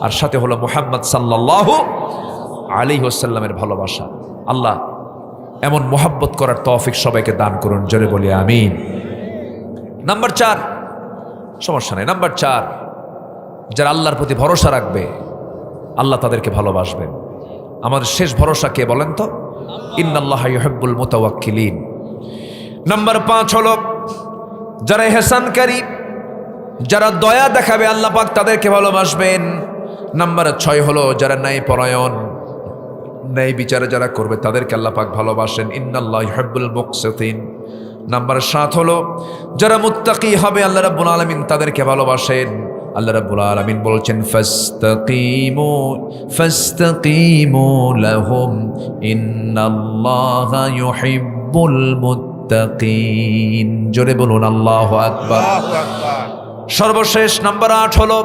আর সাথে হলো মুহাম্মদ সাল্লাল্লাহু আলাইহি ওয়াসাল্লামের ভালোবাসা। আল্লাহ এমন মোহাব্বত করার তৌফিক সবাইকে দান করুন, জোরে বলি আমিন। নাম্বার 4, সমস্যা নেই, নাম্বার 4, যারা আল্লাহর প্রতি ভরসা রাখবে আল্লাহ তাদেরকে ভালোবাসবেন। আমাদের শেষ ভরসা কে বলেন তো? ইন্নাল্লাহা ইউহিব্বুল মুতাওয়াক্কিলিন। নাম্বার 5 হলো যারা ইহসানকারী, যারা দয়া দেখাবে আল্লাহ পাক তাদেরকে ভালোবাসবেন। নাম্বার 6 হলো যারা ন্যায়পরায়ণ, ন্যায় বিচারে যারা করবে তাদেরকে আল্লাহ পাক ভালোবাসেন। ইন্নাল্লাহা ইউহিব্বুল মুকসিতিন। নাম্বার 7 হলো যারা মুত্তাকি হবে আল্লাহ রাব্বুল আলামিন তাদেরকে ভালোবাসেন। আল্লাহ রাব্বুল আলামিন বলছেন, ফাস্তাকিমু লাহুম ইন্নাল্লাহা ইউহিব্বুল মুত্তাকিন। জোরে বলুন আল্লাহু আকবার। সর্বশেষ নাম্বার 8 হলো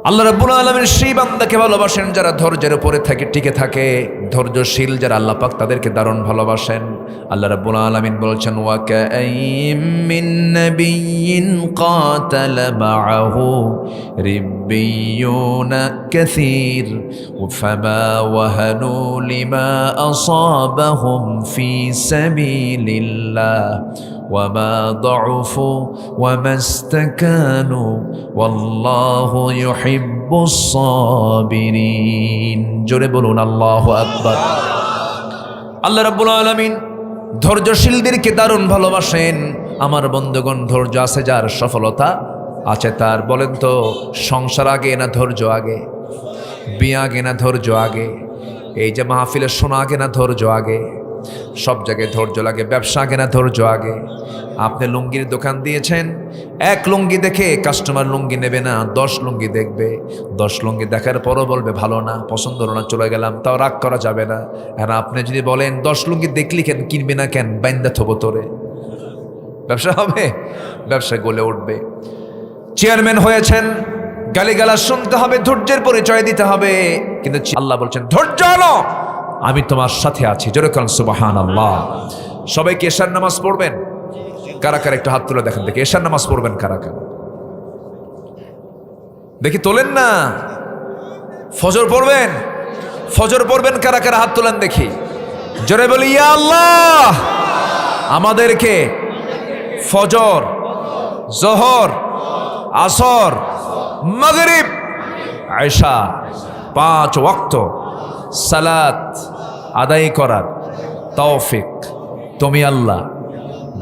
আল্লাহ রাব্বুল আলামিন সেই বান্দাকে ভালোবাসেন যারা ধৈর্যের উপরে টিকে থাকে, ধৈর্যশীল যারা, আল্লাহ পাক তাদেরকে দারুণ ভালোবাসেন। আল্লাহ রাব্বুল আলামিন বলছেন, ওয়া কাআইয়িম মিন নাবিয়্যিন কাতালা মাআহু রিব্বিয়ুনা কাসীর ফামা ওয়াহানু লিমা আসাবাহুম ফি সাবিলিল্লাহ وما ضعفوا وما استكانوا والله يحب الصابرين। জোরে বলুন আল্লাহু আকবার। আল্লাহ রাব্বুল আলামিন ধৈর্যশীলদেরকে দারুণ ভালোবাসেন। আমার বন্ধুগণ, ধৈর্য আছে যার, সফলতা আছে তার। বলেন তো, সংসার আগে না ধৈর্য আগে? বিয়ে আগে না ধৈর্য আগে? এই যে মাহফিলের শোনা আগে না ধৈর্য আগে? সব জায়গায় ধৈর্য লাগে। ব্যবসা আগে না ধৈর্য আগে? আপনি লুঙ্গির দোকান দিয়েছেন, 1 লুঙ্গি দেখে কাস্টমার লুঙ্গি নেবে না, 10 লুঙ্গি দেখবে। 10 লুঙ্গি দেখার পরও বলবে ভালো না, পছন্দ হলো না, চলে গেলাম, তাও রাগ করা যাবে না। আর আপনি যদি বলেন 10 লুঙ্গি দেখলি কেন, কিনবি না কেন, বাইন্দা থবো তোরে, ব্যবসা হবে? ব্যবসা গলে উঠবে। চেয়ারম্যান হয়েছেন, গালিগালাজ শুনতে হবে, ধৈর্যের পরিচয় দিতে হবে, কিন্তু আল্লাহ বলছেন ধৈর্য আনো, আমি তোমার সাথে আছি। জোরে বলুন সুবহানাল্লাহ। সবাই কি এশার নামাজ পড়বেন? কারা কারা একটু হাত তুলে দেখেন দেখি, এশার নামাজ পড়বেন কারা কারা? দেখি তোলেন না। ফজর পড়বেন? ফজর পড়বেন কারা কারা? হাত তোলেন দেখি। জোরে বলি ইয়া আল্লাহ, আমাদেরকে ফজর, জোহর, আসর, মাগরিব, ইশা 5 ওয়াক্ত সালাত আদায় করার তৌফিক তুমি আল্লাহ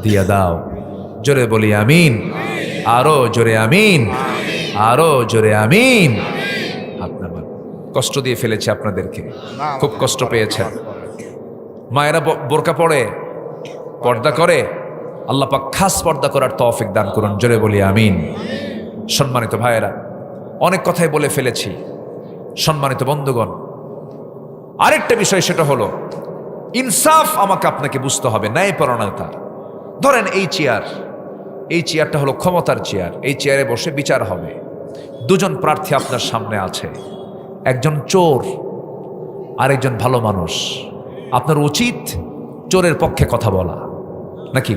দিয়া দাও। জোরে বলি আমিন, আরো জোরে আমিন, আরো জোরে আমিন। আপনার কষ্ট দিয়ে ফেলেছে আপনাদেরকে, খুব কষ্ট পেয়েছেন। মায়েরা বোরকা পড়ে, পর্দা করে, আল্লাহ পাক খাস পর্দা করার তৌফিক দান করুন। জোরে বলি আমিন। সম্মানিত ভাইয়েরা, অনেক কথাই বলে ফেলেছি। সম্মানিত বন্ধুগণ, আরেকটা বিষয়, সেটা হলো ইনসাফ আমাকে আপনাকে বুঝতে হবে, ন্যায়পরায়ণতা। ধরেন এই চেয়ারটা হলো ক্ষমতার চেয়ার, এই চেয়ারে বসে বিচার হবে। 2 জন প্রার্থী আপনার সামনে আছে, একজন চোর, আরেকজন ভালো মানুষ, আপনার উচিত চোরের পক্ষে কথা বলা, নাকি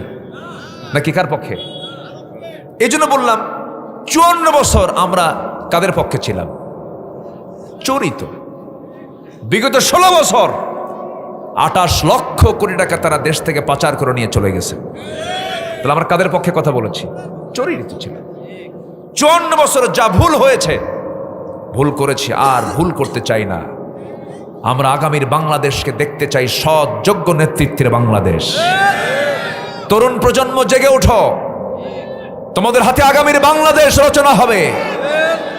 নাকি কার পক্ষে? এই জন্য বললাম 54 বছর আমরা কাদের পক্ষে ছিলাম? চোরই তো। বিগত 16 বছর 28 লক্ষ কোটি টাকা তারা দেশ থেকে পাচার করে নিয়ে চলে গেছে। তাহলে আমরা কাদের পক্ষে কথা বলেছি? চোরই তো ছিল। 54 বছর যা ভুল হয়েছে, ভুল করেছি, আর ভুল করতে চাই না। আমরা আগামীর বাংলাদেশকে দেখতে চাই সৎ যোগ্য নেতৃত্বের বাংলাদেশ। তরুণ প্রজন্ম জেগে ওঠো, তোমাদের হাতে আগামীর বাংলাদেশ রচনা হবে।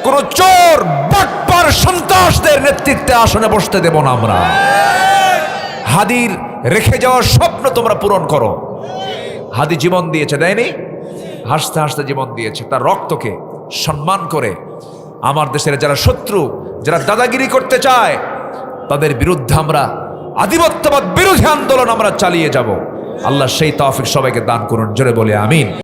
কোন চোর বাটপার সন্ত্রাসদের নেতৃত্বে আসনে বসতে দেব না আমরা। হাদির রেখে যাওয়ার স্বপ্ন তোমরা পূরণ করো। হাদি জীবন দিয়েছে, দেয়নি? হাসতে হাসতে জীবন দিয়েছে। তার রক্তকে সম্মান করে আমার দেশের যারা শত্রু, যারা দাদাগিরি করতে চায়, তাদের বিরুদ্ধে আমরা আধিপত্যবাদ বিরোধী আন্দোলন আমরা চালিয়ে যাব। আল্লাহ সেই তৌফিক সবাইকে দান করুন। জোরে বলে আমিন।